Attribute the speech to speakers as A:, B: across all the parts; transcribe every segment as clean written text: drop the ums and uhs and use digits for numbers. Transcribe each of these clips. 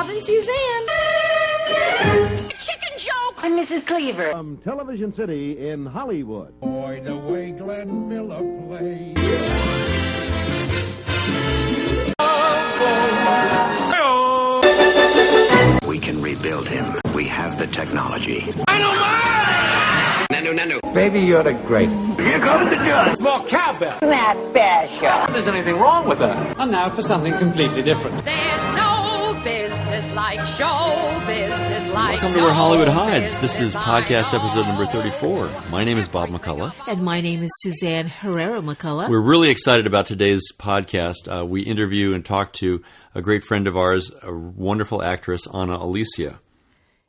A: Bob and Suzanne.
B: Chicken joke!
C: I'm Mrs. Cleaver.
D: From Television City in Hollywood.
E: Boy, the way Glenn Miller plays.
F: We can rebuild him. We have the technology. Nanu.
E: Baby, you're the great.
F: Here comes the judge.
E: More cowbell.
C: Not special.
E: There's anything wrong with that.
G: And now for something completely different.
B: There's no business like show business like
H: Welcome to Where Hollywood Hides. This is podcast episode number 34. My name is Bob McCullough.
I: And my name is Suzanne Herrera McCullough.
H: We're really excited about today's podcast. We interview and talk to a great friend of ours, a wonderful actress, Ana Alicia.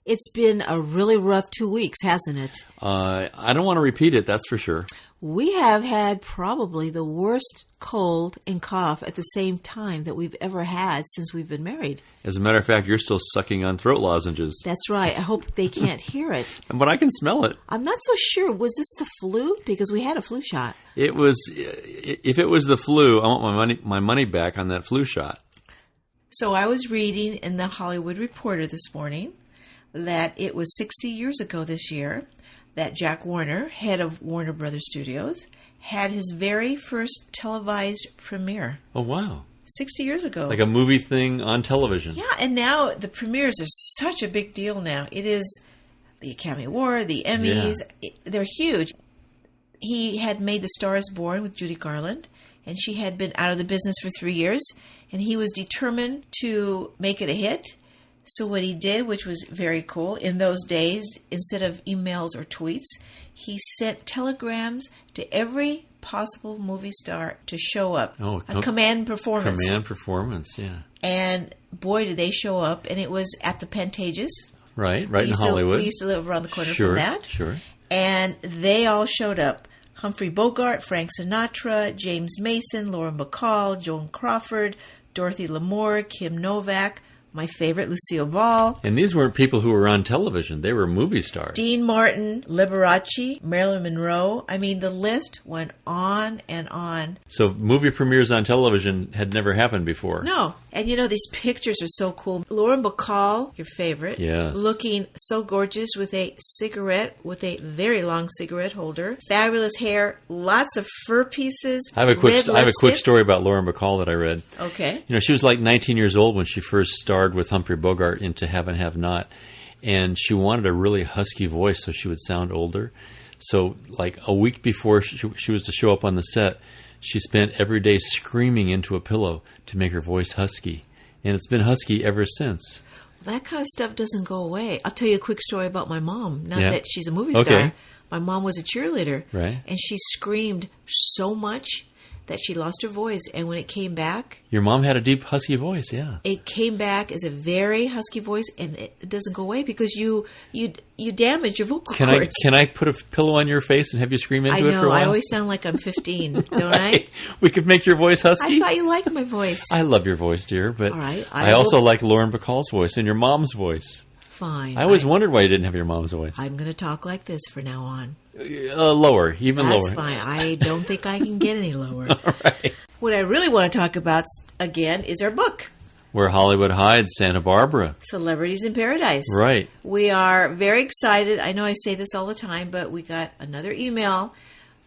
I: It's been a really rough 2 weeks, hasn't it?
H: I don't want to repeat it, that's for sure.
I: We have had probably the worst cold and cough at the same time that we've ever had since we've been married.
H: As a matter of fact, you're still sucking on throat lozenges.
I: That's right. I hope they can't hear it.
H: But I can smell it.
I: I'm not so sure. Was this the flu? Because we had a flu shot.
H: It was. If it was the flu, I want my money back on that flu shot.
I: So I was reading in the Hollywood Reporter this morning that it was 60 years ago this year that Jack Warner, head of Warner Brothers Studios, had his very first televised premiere.
H: Oh, wow.
I: 60 years ago.
H: Like a movie thing on television.
I: Yeah, and now the premieres are such a big deal now. It is the Academy Award, the Emmys. Yeah. They're huge. He had made The Star is Born with Judy Garland, and she had been out of the business for 3 years, and he was determined to make it a hit. So what he did, which was very cool, in those days, instead of emails or tweets, he sent telegrams to every possible movie star to show up.
H: Oh,
I: a command performance.
H: Command performance, yeah.
I: And boy, did they show up. And it was at the Pantages.
H: Right in Hollywood.
I: We used to live around the corner
H: from
I: that.
H: Sure.
I: And they all showed up. Humphrey Bogart, Frank Sinatra, James Mason, Lauren Bacall, Joan Crawford, Dorothy Lamour, Kim Novak, my favorite, Lucille Ball.
H: And these weren't people who were on television. They were movie stars.
I: Dean Martin, Liberace, Marilyn Monroe. I mean, the list went on and on.
H: So movie premieres on television had never happened before.
I: No. And you know, these pictures are so cool. Lauren Bacall, your favorite.
H: Yes.
I: Looking so gorgeous with a cigarette, with a very long cigarette holder. Fabulous hair, lots of fur pieces.
H: I have a quick story about Lauren Bacall that I read.
I: Okay.
H: You know, she was like 19 years old when she first starred with Humphrey Bogart into Have and Have Not. And she wanted a really husky voice so she would sound older. So like a week before she was to show up on the set, she spent every day screaming into a pillow to make her voice husky. And it's been husky ever since.
I: That kind of stuff doesn't go away. I'll tell you a quick story about my mom. Not that she's a movie star.
H: Okay.
I: My mom was a cheerleader.
H: Right.
I: And she screamed so much that she lost her voice. And when it came back...
H: Your mom had a deep, husky voice, yeah.
I: It came back as a very husky voice, and it doesn't go away because you damage your vocal cords.
H: Can I put a pillow on your face and have you scream into it for a while?
I: I always sound like I'm 15, don't I?
H: We could make your voice husky?
I: I thought you liked my voice.
H: I love your voice, dear, but
I: all right,
H: I also like Lauren Bacall's voice and your mom's voice.
I: Fine.
H: I always wondered why you didn't have your mom's voice.
I: I'm going to talk like this from now on.
H: Lower, even lower.
I: That's fine. I don't think I can get any lower.
H: All right.
I: What I really want to talk about, again, is our book.
H: Where Hollywood Hides, Santa Barbara.
I: Celebrities in Paradise.
H: Right.
I: We are very excited. I know I say this all the time, but we got another email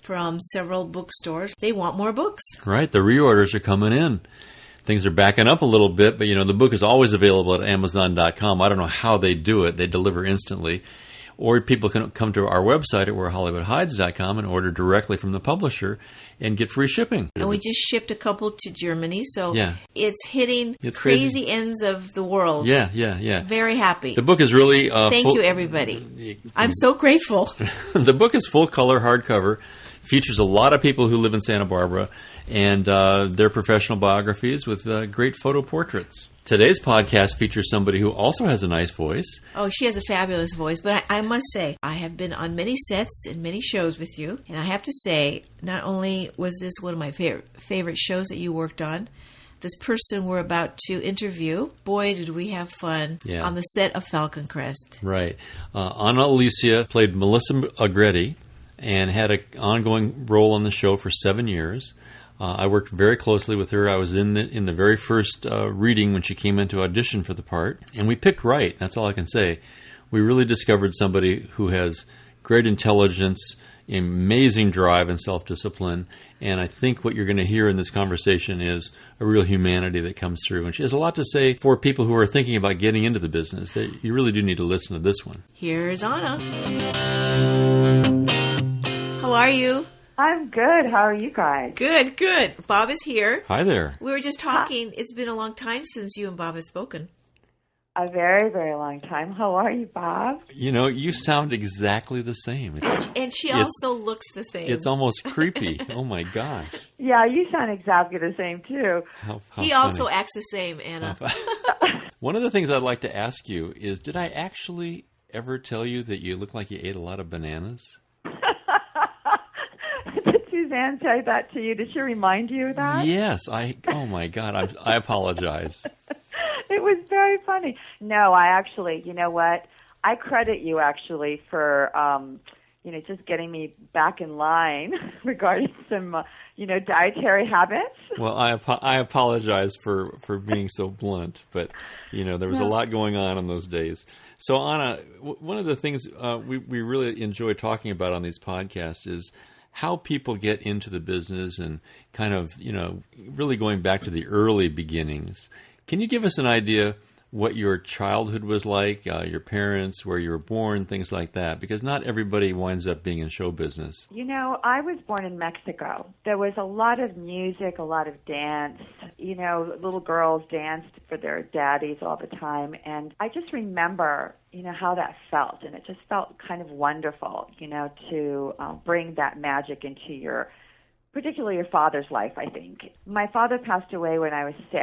I: from several bookstores. They want more books.
H: Right. The reorders are coming in. Things are backing up a little bit, but, you know, the book is always available at Amazon.com. I don't know how they do it. They deliver instantly. Or people can come to our website at wherehollywoodhides.com and order directly from the publisher and get free shipping.
I: And we just shipped a couple to Germany, so
H: yeah.
I: It's hitting crazy ends of the world.
H: Yeah.
I: Very happy.
H: The book is really...
I: Thank you, everybody. I'm so grateful.
H: The book is full-color hardcover, features a lot of people who live in Santa Barbara, and their professional biographies with great photo portraits. Today's podcast features somebody who also has a nice voice.
I: Oh, she has a fabulous voice. But I must say, I have been on many sets and many shows with you. And I have to say, not only was this one of my favorite shows that you worked on, this person we're about to interview, boy, did we have fun on the set of Falcon Crest.
H: Right. Ana Alicia played Melissa Agretti and had an ongoing role on the show for 7 years. I worked very closely with her. I was in the very first reading when she came in to audition for the part, and we picked right. That's all I can say. We really discovered somebody who has great intelligence, amazing drive, and self-discipline. And I think what you're going to hear in this conversation is a real humanity that comes through. And she has a lot to say for people who are thinking about getting into the business. You really do need to listen to this one.
I: Here's Ana. How are you?
C: I'm good. How are you guys?
I: Good, good. Bob is here.
H: Hi there.
I: We were just talking. It's been a long time since you and Bob have spoken.
C: A very, very long time. How are you, Bob?
H: You know, you sound exactly the same.
I: And she also looks the same.
H: It's almost creepy. Oh, my gosh.
C: Yeah, you sound exactly the same, too.
H: How
I: he
H: funny.
I: also acts the same, Ana.
H: One of the things I'd like to ask you is, did I actually ever tell you that you look like you ate a lot of bananas?
C: Did Suzanne say that to you? Did she remind you of that?
H: Yes. Oh, my God. I apologize.
C: It was very funny. No, I actually, you know what? I credit you actually for, just getting me back in line regarding some, dietary habits.
H: Well, I apologize for being so blunt, but, there was a lot going on in those days. So, Ana, one of the things we really enjoy talking about on these podcasts is how people get into the business and kind of, really going back to the early beginnings. Can you give us an idea what your childhood was like, your parents, where you were born, things like that? Because not everybody winds up being in show business.
C: I was born in Mexico. There was a lot of music, a lot of dance. Little girls danced for their daddies all the time. And I just remember, how that felt. And it just felt kind of wonderful, to bring that magic into particularly your father's life, I think. My father passed away when I was 6,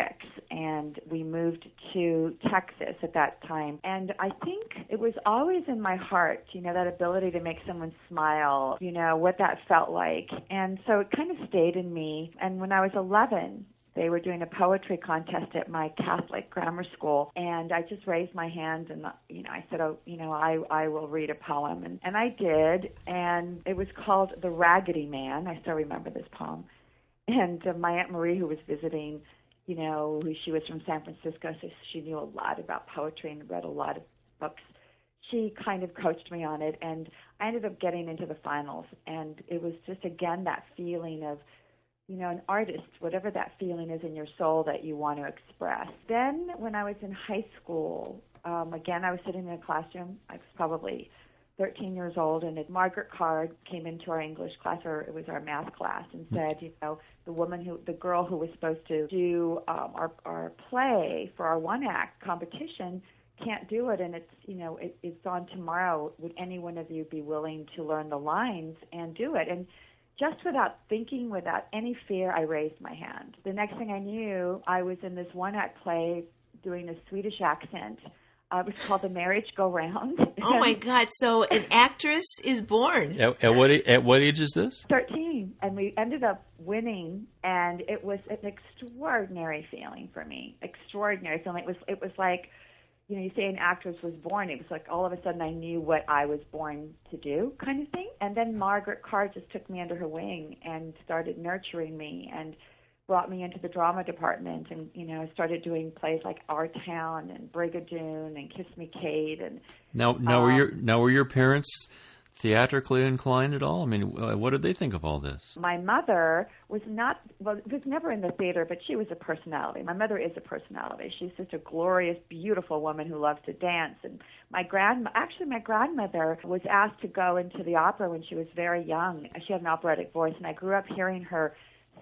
C: and we moved to Texas at that time. And I think it was always in my heart, that ability to make someone smile, what that felt like. And so it kind of stayed in me. And when I was 11, they were doing a poetry contest at my Catholic grammar school, and I just raised my hand and, I said, I will read a poem. And I did, and it was called The Raggedy Man. I still remember this poem. And my Aunt Marie, who was visiting, she was from San Francisco, so she knew a lot about poetry and read a lot of books. She kind of coached me on it, and I ended up getting into the finals. And it was just, again, that feeling of, an artist, whatever that feeling is in your soul that you want to express. Then when I was in high school, again, I was sitting in a classroom. I was probably 13 years old, and Margaret Card came into our English class, or it was our math class, and said, the girl who was supposed to do our play for our one-act competition can't do it, and it's on tomorrow. Would any one of you be willing to learn the lines and do it? And just without thinking, without any fear, I raised my hand. The next thing I knew, I was in this one-act play doing a Swedish accent. It was called The Marriage Go Round.
I: Oh, my God. So an actress is born.
H: At what age is this?
C: 13. And we ended up winning, and it was an extraordinary feeling for me. Extraordinary feeling. It was like, you say an actress was born. It was like all of a sudden I knew what I was born to do, kind of thing. And then Margaret Carr just took me under her wing and started nurturing me and brought me into the drama department, and started doing plays like Our Town and Brigadoon and Kiss Me Kate. And
H: now were your parents theatrically inclined at all? I mean, what did they think of all this?
C: My mother was never in the theater, but she was a personality. My mother is a personality. She's just a glorious, beautiful woman who loves to dance. And my grandmother was asked to go into the opera when she was very young. She had an operatic voice, and I grew up hearing her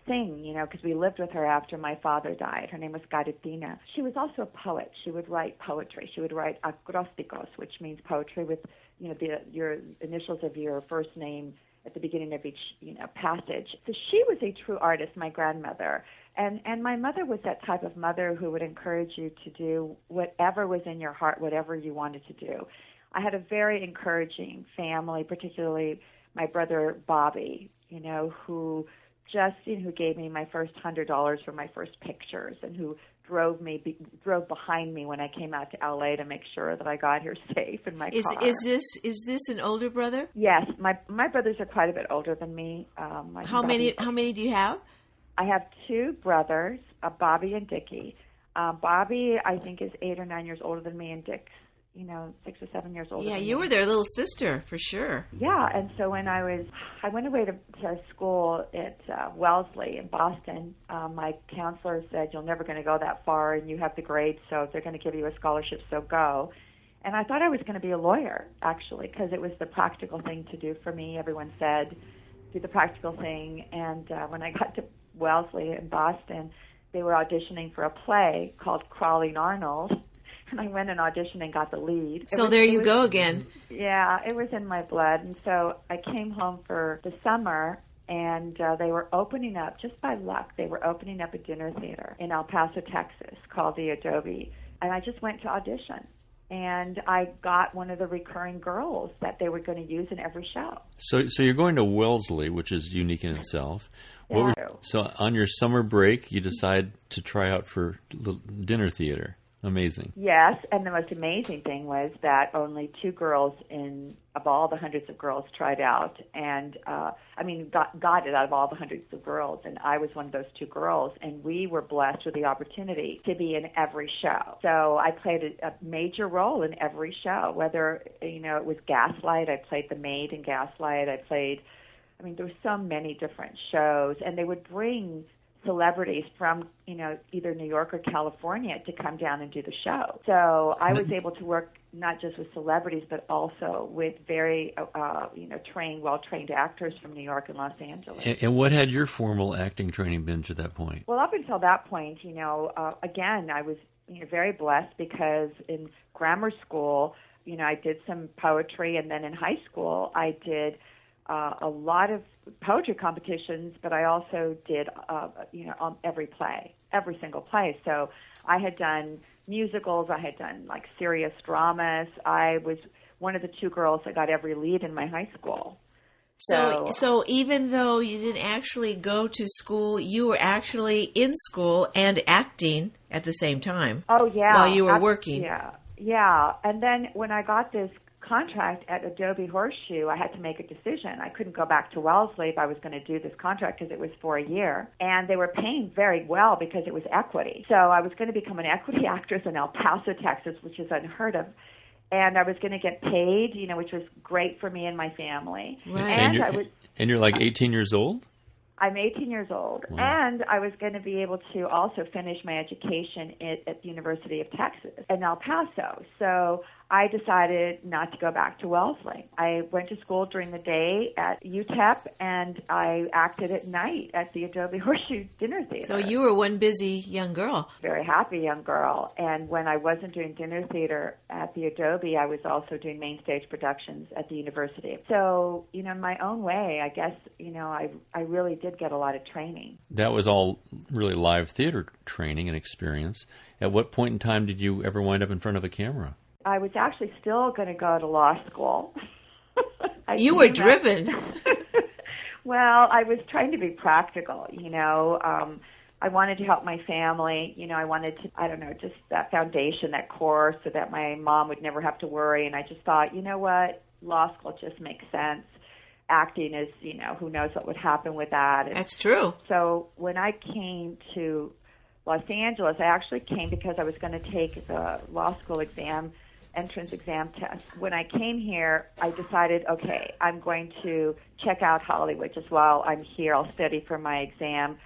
C: sing, because we lived with her after my father died. Her name was Garitina. She was also a poet. She would write poetry. She would write acrósticos, which means poetry with, your initials of your first name at the beginning of each, passage. So she was a true artist, my grandmother. And my mother was that type of mother who would encourage you to do whatever was in your heart, whatever you wanted to do. I had a very encouraging family, particularly my brother Bobby, who gave me my first $100 for my first pictures, and who drove behind me when I came out to LA to make sure that I got here safe in my car.
I: Is this an older brother?
C: Yes, my brothers are quite a bit older than me.
I: How many do you have?
C: I have two brothers, Bobby and Dickie. Bobby, I think, is 8 or 9 years older than me, and Dick's, 6 or 7 years older.
I: Yeah,
C: than
I: you
C: me.
I: were their little sister for sure.
C: Yeah, and so when I went away to school at Wellesley in Boston. My counselor said, "You're never going to go that far, and you have the grades, so they're going to give you a scholarship, so go." And I thought I was going to be a lawyer, actually, because it was the practical thing to do for me. Everyone said, do the practical thing. And when I got to Wellesley in Boston, they were auditioning for a play called Crawling Arnold. And I went and auditioned and got the lead.
I: So there you go again.
C: Yeah, it was in my blood. And so I came home for the summer, and they were opening up, just by luck, they were opening up a dinner theater in El Paso, Texas, called the Adobe. And I just went to audition. And I got one of the recurring girls that they were going to use in every show.
H: So you're going to Wellesley, which is unique in itself.
C: Yeah.
H: So on your summer break, you decide to try out for dinner theater. Amazing.
C: Yes, and the most amazing thing was that only 2 girls of all the hundreds of girls tried out, and got it out of all the hundreds of girls, and I was one of those 2 girls, and we were blessed with the opportunity to be in every show. So I played a major role in every show, whether it was Gaslight. I played the maid in Gaslight. There were so many different shows, and they would bring celebrities from, either New York or California to come down and do the show. So I was able to work not just with celebrities, but also with very, well-trained actors from New York and Los Angeles.
H: And what had your formal acting training been to that point?
C: Well, up until that point, again, I was very blessed because in grammar school, I did some poetry, and then in high school, I did a lot of poetry competitions, but I also did, on every single play. So I had done musicals, I had done serious dramas. I was one of the 2 girls that got every lead in my high school.
I: So even though you didn't actually go to school, you were actually in school and acting at the same time.
C: Oh, yeah.
I: While you were working.
C: Yeah. And then when I got this contract at Adobe Horseshoe, I had to make a decision. I couldn't go back to Wellesley if I was going to do this contract because it was for a year. And they were paying very well because it was equity. So I was going to become an equity actress in El Paso, Texas, which is unheard of. And I was going to get paid, which was great for me and my family.
H: Right. And you're like 18 years old?
C: I'm 18 years old.
H: Wow.
C: And I was going to be able to also finish my education at the University of Texas in El Paso. So I decided not to go back to Wellesley. I went to school during the day at UTEP, and I acted at night at the Adobe Horseshoe Dinner Theater.
I: So you were one busy young girl.
C: Very happy young girl. And when I wasn't doing dinner theater at the Adobe, I was also doing main stage productions at the university. So, in my own way, I guess, I really did get a lot of training.
H: That was all really live theater training and experience. At what point in time did you ever wind up in front of a camera?
C: I was actually still going to go to law school.
I: You were driven.
C: Well, I was trying to be practical, I wanted to help my family. I wanted to, just that foundation, that core, so that my mom would never have to worry. And I just thought, what, law school just makes sense. Acting is, who knows what would happen with that. And
I: that's true.
C: So when I came to Los Angeles, I actually came because I was going to take the law school entrance exam test. When I came here, I decided, okay, I'm going to check out Hollywood just while I'm here. I'll study for my exam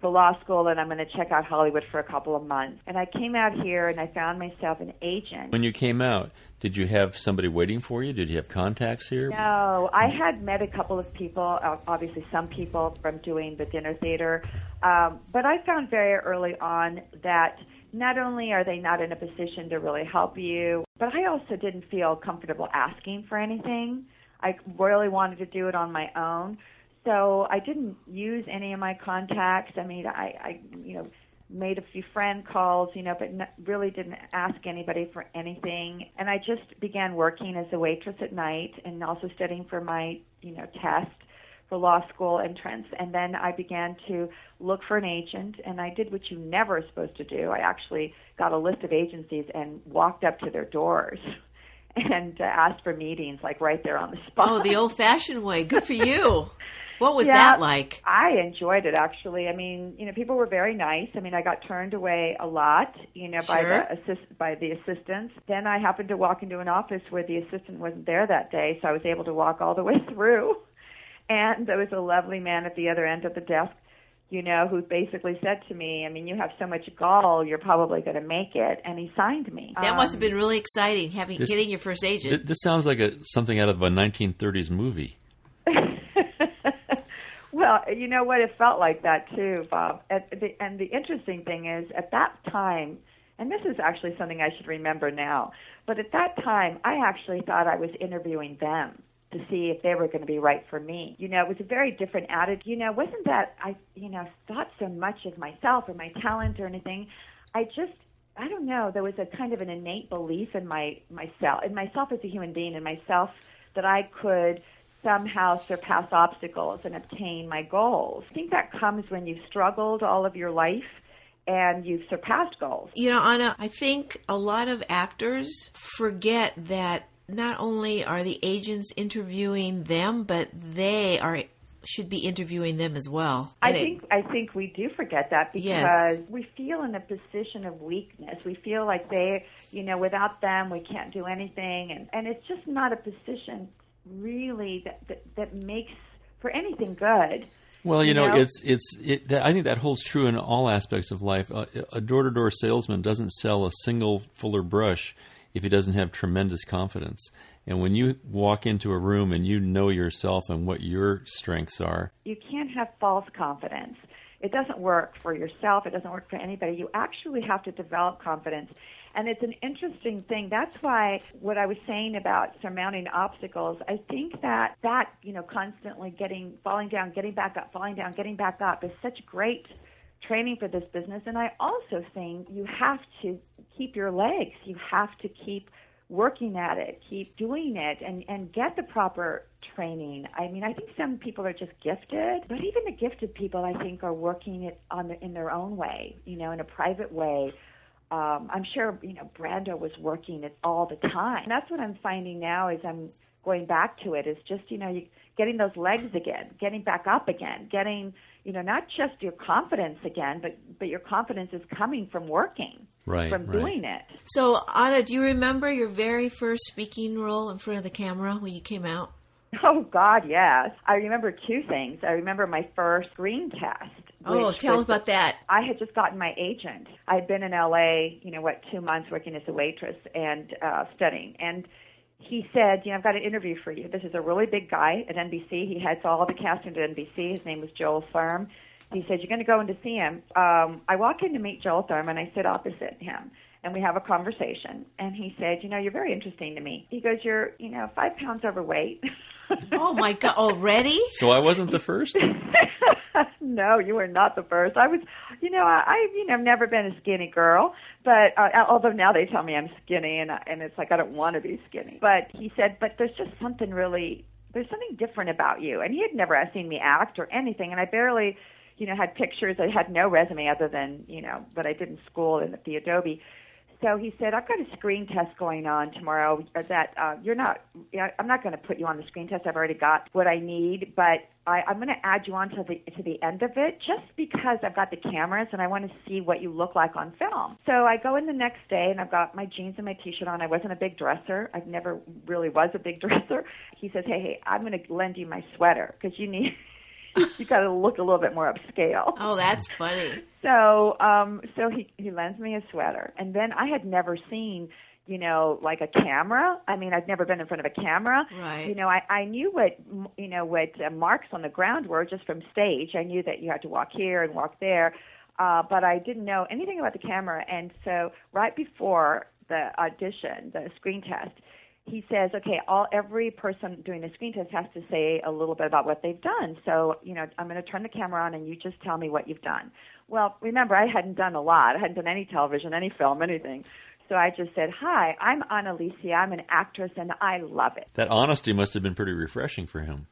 C: for law school, and I'm going to check out Hollywood for a couple of months. And I came out here, and I found myself an agent.
H: When you came out, did you have somebody waiting for you? Did you have contacts here?
C: No, I had met a couple of people, obviously some people from doing the dinner theater, but I found very early on that not only are they not in a position to really help you, but I also didn't feel comfortable asking for anything. I really wanted to do it on my own. So I didn't use any of my contacts. I made a few friend calls, but really didn't ask anybody for anything. And I just began working as a waitress at night and also studying for my, test for law school entrance. And then I began to look for an agent, and I did what you never are supposed to do. I actually got a list of agencies and walked up to their doors and asked for meetings, right there on the spot.
I: Oh, the old-fashioned way. Good for you. What was that like?
C: I enjoyed it, actually. I mean, people were very nice. I mean, I got turned away a lot, by the assistants. Then I happened to walk into an office where the assistant wasn't there that day, so I was able to walk all the way through. And there was a lovely man at the other end of the desk, who basically said to me, I mean, you have so much gall, you're probably going to make it. And he signed me.
I: That must have been really exciting, getting your first agent.
H: This sounds like something out of a 1930s movie.
C: Well, you know what? It felt like that too, Bob. And the interesting thing is, at that time, and this is actually something I should remember now, but at that time, I actually thought I was interviewing them to see if they were going to be right for me. It was a very different attitude. Wasn't that I thought so much of myself or my talent or anything. I don't know, there was a kind of an innate belief in myself as a human being, and myself that I could somehow surpass obstacles and obtain my goals. I think that comes when you've struggled all of your life and you've surpassed goals.
I: Ana, I think a lot of actors forget that not only are the agents interviewing them, but they should be interviewing them as well.
C: I think we do forget that because we feel in a position of weakness. We feel like without them we can't do anything, and it's just not a position really that makes for anything good.
H: Well, I think that holds true in all aspects of life. A door-to-door salesman doesn't sell a single Fuller brush if he doesn't have tremendous confidence. And when you walk into a room and you know yourself and what your strengths are,
C: you can't have false confidence. It doesn't work for yourself. It doesn't work for anybody. You actually have to develop confidence. And it's an interesting thing. That's why what I was saying about surmounting obstacles, I think that constantly falling down, getting back up, falling down, getting back up is such great training for this business. And I also think you have to keep your legs. You have to keep working at it, keep doing it, and get the proper training. I mean, I think some people are just gifted, but even the gifted people, I think, are working it in their own way, in a private way. I'm sure, Brando was working it all the time. And that's what I'm finding now as I'm going back to it is just, getting those legs again, getting back up again, getting, not just your confidence again, but your confidence is coming from working, from doing it.
I: So, Ana, do you remember your very first speaking role in front of the camera when you came out?
C: Oh, God, yes. I remember two things. I remember my first screen test.
I: Oh, tell us about that.
C: I had just gotten my agent. I had been in L.A., 2 months working as a waitress and studying. And he said, I've got an interview for you. This is a really big guy at NBC. He heads all the casting at NBC. His name was Joel Thurm. He said, you're going to go in to see him. I walk in to meet Joel Thurm, and I sit opposite him. And we have a conversation. And he said, you're very interesting to me. He goes, you're, 5 pounds overweight.
I: Oh, my God. Already?
H: So I wasn't the first?
C: No, you were not the first. I was, I've never been a skinny girl. But although now they tell me I'm skinny, and it's like I don't want to be skinny. But he said, but there's just something there's something different about you. And he had never seen me act or anything. And I barely, had pictures. I had no resume other than, what I did in school and at the Adobe. So he said, I've got a screen test going on tomorrow that I'm not going to put you on the screen test. I've already got what I need, but I'm going to add you on to the end of it just because I've got the cameras and I want to see what you look like on film. So I go in the next day and I've got my jeans and my T-shirt on. I wasn't a big dresser. I never really was a big dresser. He says, hey, I'm going to lend you my sweater because you need... you got to look a little bit more upscale.
I: Oh, that's funny.
C: So he lends me a sweater, and then I had never seen, like a camera. I mean, I'd never been in front of a camera.
I: Right.
C: I knew what marks on the ground were just from stage. I knew that you had to walk here and walk there, but I didn't know anything about the camera. And so right before the audition, the screen test, he says, okay, every person doing the screen test has to say a little bit about what they've done. So, I'm going to turn the camera on and you just tell me what you've done. Well, remember, I hadn't done a lot. I hadn't done any television, any film, anything. So I just said, hi, I'm Ana Alicia. I'm an actress and I love it.
H: That honesty must have been pretty refreshing for him.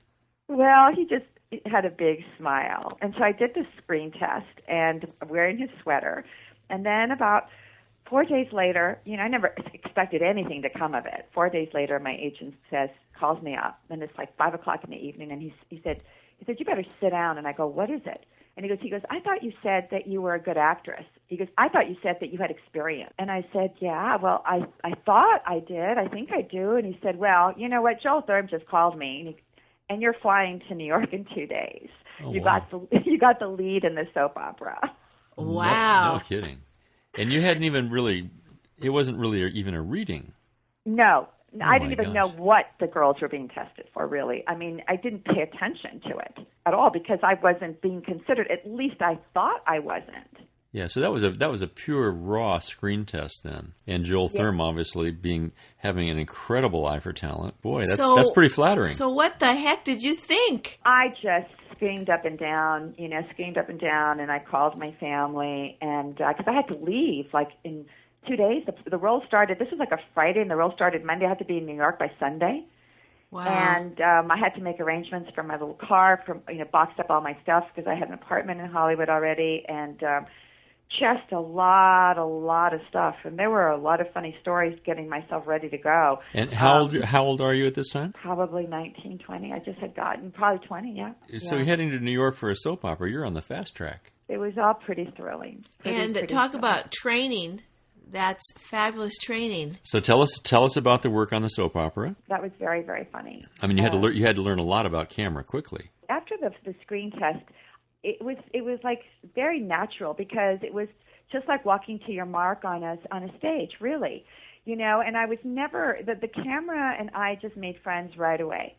C: Well, he just had a big smile. And so I did the screen test and wearing his sweater. And then about 4 days later, I never expected anything to come of it. 4 days later, my agent calls me up, and it's like 5 o'clock in the evening, and he said, He said, you better sit down. And I go, what is it? And he goes, I thought you said that you were a good actress. He goes, I thought you said that you had experience. And I said, yeah, well, I thought I did. I think I do. And he said, well, you know what? Joel Thurm just called me, and you're flying to New York in 2 days.
H: Oh,
C: you
H: wow.
C: got the lead in the soap opera.
I: Wow.
H: No kidding. And you hadn't even really, it wasn't really even a reading.
C: No.
H: Oh
C: I didn't
H: my
C: even
H: gosh.
C: know what the girls were being tested for, really. I mean, I didn't pay attention to it at all because I wasn't being considered. At least I thought I wasn't.
H: Yeah, so that was a pure raw screen test then. And Joel Thurm obviously having an incredible eye for talent. Boy, that's pretty flattering.
I: So what the heck did you think?
C: I just screamed up and down, and I called my family, and because I had to leave, like in 2 days. The role started, this was like a Friday, and the role started Monday. I had to be in New York by Sunday.
I: Wow.
C: And I had to make arrangements for my little car, boxed up all my stuff because I had an apartment in Hollywood already, and just a lot of stuff. And there were a lot of funny stories getting myself ready to go.
H: And how old are you at this time?
C: Probably 19, 20. I just had gotten, probably 20, yeah.
H: So you're heading to New York for a soap opera. You're on the fast track.
C: It was all pretty thrilling.
I: And talk about training. That's fabulous training.
H: So tell us about the work on the soap opera.
C: That was very, very funny.
H: I mean, you had to learn a lot about camera quickly.
C: After the screen test, it was like very natural because it was just like walking to your mark on a stage, really, And I was never the camera and I just made friends right away.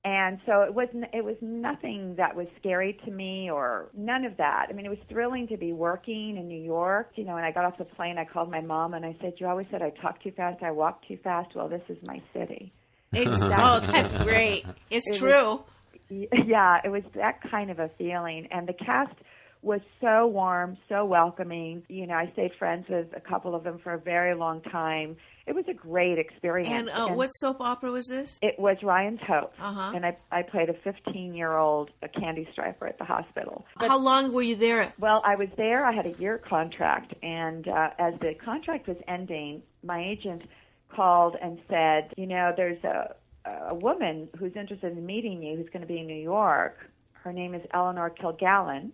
C: And so it was nothing that was scary to me or none of that. I mean, it was thrilling to be working in New York. When I got off the plane, I called my mom and I said, you always said I talk too fast, I walk too fast. Well, this is my city.
I: Exactly. Oh, that's great. It's true.
C: Yeah, it was that kind of a feeling. And the cast was so warm, so welcoming. I stayed friends with a couple of them for a very long time. It was a great experience.
I: And what soap opera was this?
C: It was Ryan's Hope.
I: Uh-huh.
C: And I played a 15-year-old candy striper at the hospital.
I: How long were you there?
C: Well, I was there. I had a year contract. And as the contract was ending, my agent called and said, there's a woman who's interested in meeting you who's going to be in New York. Her name is Eleanor Kilgallen.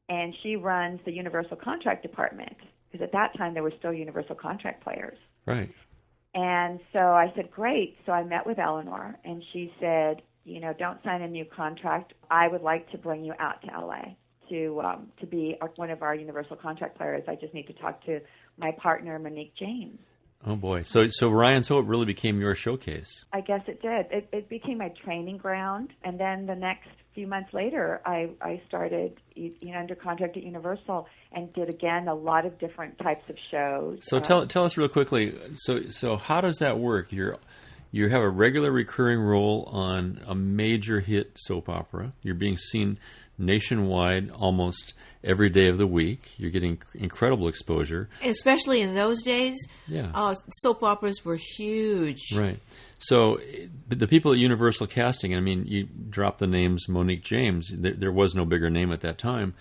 C: And she runs the Universal Contract Department, because at that time there were still Universal Contract players.
H: Right.
C: And so I said, great. So I met with Eleanor, and she said, don't sign a new contract. I would like to bring you out to L.A. to be one of our Universal Contract players. I just need to talk to my partner, Monique James.
H: Oh, boy. So Ryan's Hope really became your showcase.
C: I guess it did. It became my training ground. And then the next few months later, I started under contract at Universal and did, again, a lot of different types of shows.
H: So tell us real quickly, so how does that work? You have a regular recurring role on a major hit soap opera. You're being seen nationwide almost every day of the week. You're getting incredible exposure.
I: Especially in those days, soap operas were huge.
H: Right. So the people at Universal Casting, I mean, you drop the names Monique James. There was no bigger name at that time.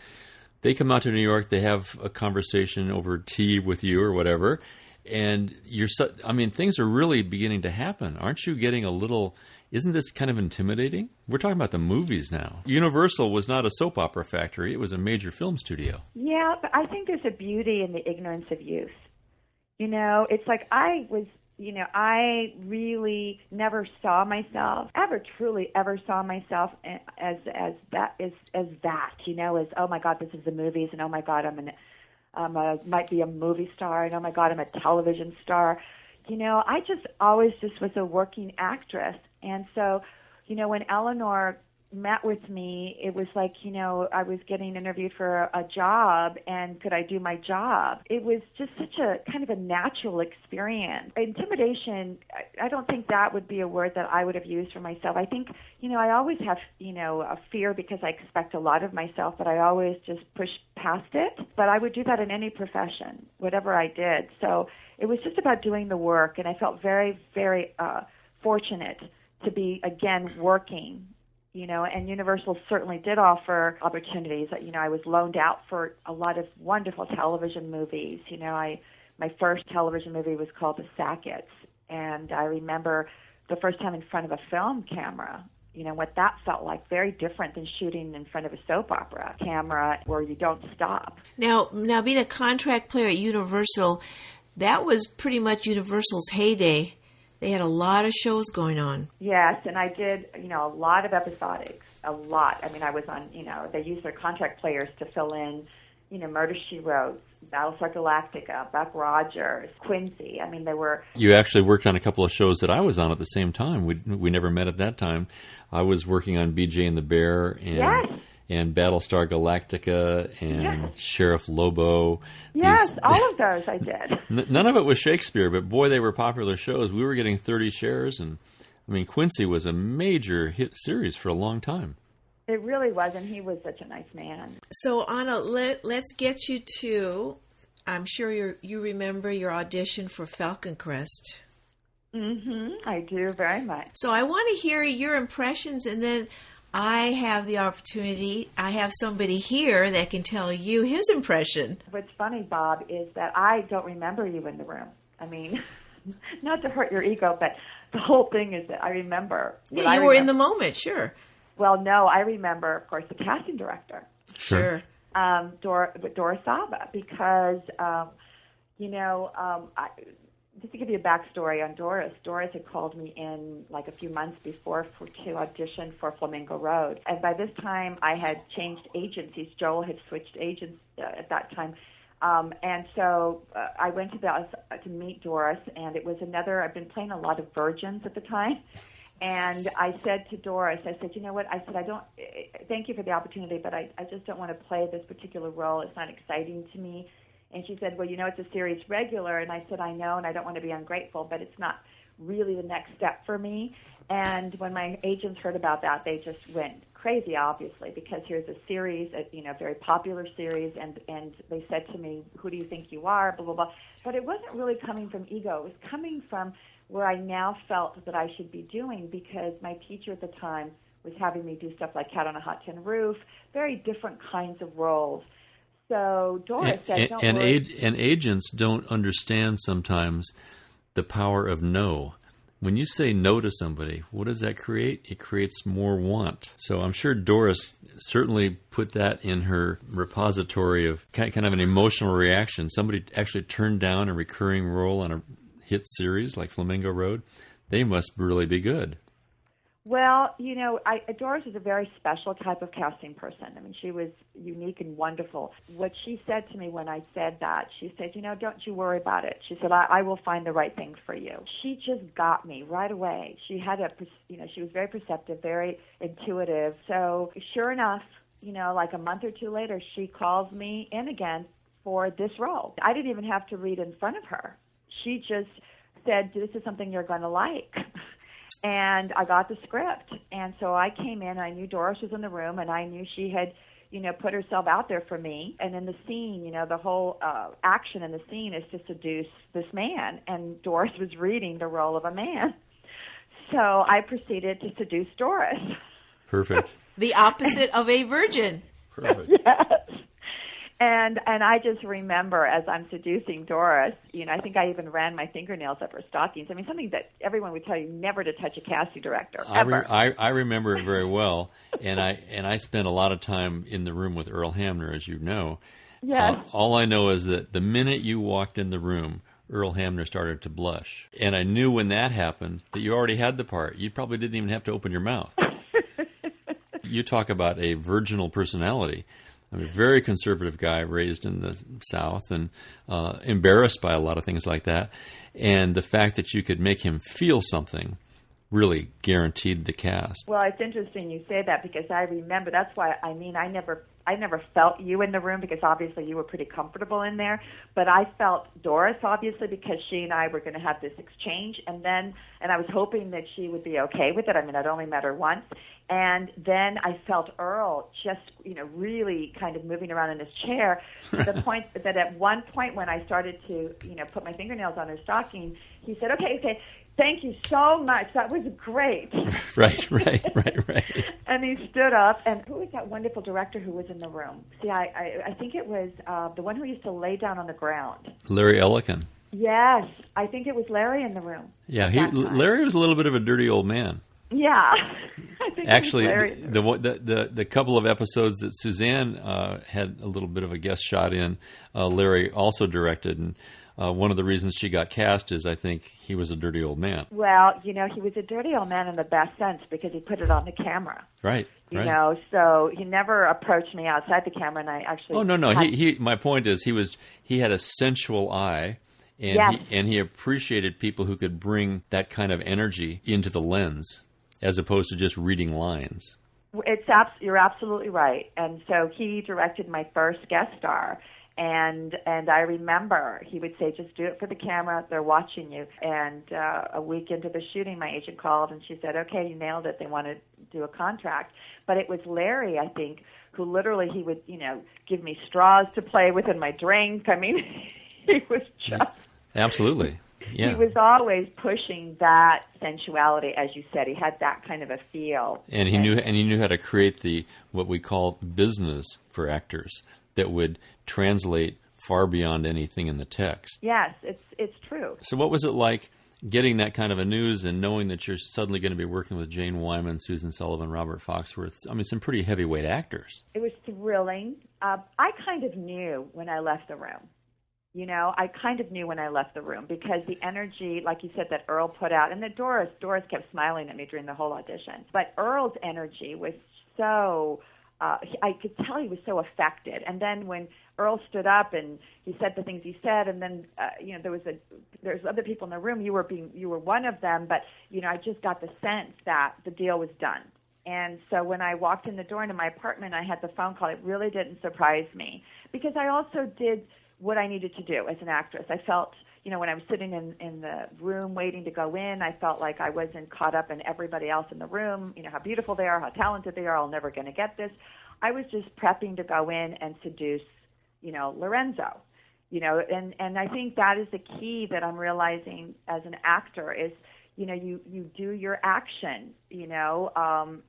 H: They come out to New York. They have a conversation over tea with you or whatever. And things are really beginning to happen. Aren't you getting a little... Isn't this kind of intimidating? We're talking about the movies now. Universal was not a soap opera factory. It was a major film studio. Yeah,
C: but I think there's a beauty in the ignorance of youth. It's like I really never saw myself, truly ever saw myself as that, as, oh my God, this is the movies, and oh my God, might be a movie star, and oh my God, I'm a television star. I just always was a working actress. And so, when Eleanor met with me, it was like, I was getting interviewed for a job, and could I do my job? It was just such a kind of a natural experience. Intimidation, I don't think that would be a word that I would have used for myself. I think, I always have, a fear because I expect a lot of myself, but I always just push past it. But I would do that in any profession, whatever I did. So it was just about doing the work, and I felt very, very fortunate to be, again, working, and Universal certainly did offer opportunities. I was loaned out for a lot of wonderful television movies. My first television movie was called The Sackets, and I remember the first time in front of a film camera, what that felt like. Very different than shooting in front of a soap opera camera where you don't stop.
I: Now being a contract player at Universal, that was pretty much Universal's heyday. They had a lot of shows going on.
C: Yes, and I did, a lot of episodics, a lot. I mean, I was on, they used their contract players to fill in, Murder, She Wrote, Battlestar Galactica, Buck Rogers, Quincy. I mean, they were...
H: You actually worked on a couple of shows that I was on at the same time. We never met at that time. I was working on BJ and the Bear and Battlestar Galactica and Sheriff Lobo.
C: Yes, all of those I did.
H: None of it was Shakespeare, but boy, they were popular shows. We were getting 30 shares, and I mean, Quincy was a major hit series for a long time.
C: It really was, and he was such a nice man.
I: So, Ana, let's get you to, I'm sure you remember your audition for Falcon Crest.
C: Mm-hmm, I do very much.
I: So I want to hear your impressions, and then I have the opportunity, I have somebody here that can tell you his impression.
C: What's funny, Bob, is that I don't remember you in the room. I mean, not to hurt your ego, but the whole thing is that I remember.
I: Yeah, you were in the moment, sure.
C: Well, no, I remember, of course, the casting director.
I: Sure.
C: Doris Saba, because, just to give you a backstory on Doris had called me in like a few months before to audition for Flamingo Road. And by this time, I had changed agencies. Joel had switched agents at that time. And so I went to meet Doris, and it was I've been playing a lot of virgins at the time. And I said to Doris, I said, you know what? I said, thank you for the opportunity, but I just don't want to play this particular role. It's not exciting to me. And she said, well, it's a series regular. And I said, I know, and I don't want to be ungrateful, but it's not really the next step for me. And when my agents heard about that, they just went crazy, obviously, because here's a series, a very popular series, and they said to me, who do you think you are, blah, blah, blah. But it wasn't really coming from ego. It was coming from where I now felt that I should be doing, because my teacher at the time was having me do stuff like Cat on a Hot Tin Roof, very different kinds of roles. So Doris said, don't worry.
H: And agents don't understand sometimes the power of no. When you say no to somebody, what does that create? It creates more want. So I'm sure Doris certainly put that in her repository of kind of an emotional reaction. Somebody actually turned down a recurring role on a hit series like Flamingo Road. They must really be good.
C: Well, Doris is a very special type of casting person. I mean, she was unique and wonderful. What she said to me when I said that, she said, don't you worry about it. She said, I will find the right thing for you. She just got me right away. She had she was very perceptive, very intuitive. So sure enough, like a month or two later, she calls me in again for this role. I didn't even have to read in front of her. She just said, this is something you're going to like. And I got the script. And so I came in, I knew Doris was in the room, and I knew she had, put herself out there for me. And in the scene, the whole action in the scene is to seduce this man. And Doris was reading the role of a man. So I proceeded to seduce Doris.
H: Perfect.
I: The opposite of a virgin.
H: Perfect.
C: Yes. And I just remember as I'm seducing Doris, I think I even ran my fingernails up her stockings. I mean, something that everyone would tell you never to touch a casting director, ever.
H: I remember it very well, and I spent a lot of time in the room with Earl Hamner, as you know.
C: Yes.
H: All I know is that the minute you walked in the room, Earl Hamner started to blush. And I knew when that happened that you already had the part. You probably didn't even have to open your mouth. You talk about a virginal personality. I'm a very conservative guy raised in the South and embarrassed by a lot of things like that. And the fact that you could make him feel something really guaranteed the cast.
C: Well, it's interesting you say that, because I remember, that's why, I never felt you in the room, because obviously you were pretty comfortable in there. But I felt Doris, obviously, because she and I were going to have this exchange. And I was hoping that she would be okay with it. I mean, I'd only met her once. And then I felt Earl just, really kind of moving around in his chair, to the point that at one point when I started to, put my fingernails on her stocking, he said, okay, thank you so much. That was great.
H: Right.
C: And he stood up, and who was that wonderful director who was in the room? See, I think it was the one who used to lay down on the ground.
H: Larry Ellican.
C: Yes, I think it was Larry in the room.
H: Yeah, Larry was a little bit of a dirty old man.
C: Yeah. I think
H: Actually, the couple of episodes that Suzanne had a little bit of a guest shot in, Larry also directed, and one of the reasons she got cast is I think he was a dirty old man.
C: Well, he was a dirty old man in the best sense because he put it on the camera.
H: Right.
C: You know, so he never approached me outside the camera, and I actually...
H: Oh, no. My point is he had a sensual eye, and,
C: yes.
H: he appreciated people who could bring that kind of energy into the lens, as opposed to just reading lines.
C: You're absolutely right. And so he directed my first guest star. And I remember he would say, just do it for the camera. They're watching you. And a week into the shooting, my agent called, and she said, okay, you nailed it. They want to do a contract. But it was Larry, I think, who literally he would, give me straws to play with in my drink. I mean, he was just...
H: Absolutely. Yeah.
C: He was always pushing that sensuality, as you said. He had that kind of a feel.
H: And he knew how to create what we call business for actors that would translate far beyond anything in the text.
C: Yes, it's true.
H: So what was it like getting that kind of a news and knowing that you're suddenly going to be working with Jane Wyman, Susan Sullivan, Robert Foxworth? I mean, some pretty heavyweight actors.
C: It was thrilling. I kind of knew when I left the room. I kind of knew when I left the room because the energy, like you said, that Earl put out, and that Doris kept smiling at me during the whole audition. But Earl's energy was so... I could tell he was so affected. And then when Earl stood up and he said the things he said, and then there's other people in the room. You were one of them, but I just got the sense that the deal was done. And so when I walked in the door into my apartment, I had the phone call. It really didn't surprise me because I also did what I needed to do as an actress. I felt, when I was sitting in the room waiting to go in, I felt like I wasn't caught up in everybody else in the room, how beautiful they are, how talented they are, I'm never going to get this. I was just prepping to go in and seduce, Lorenzo, and I think that is the key that I'm realizing as an actor is, you do your action,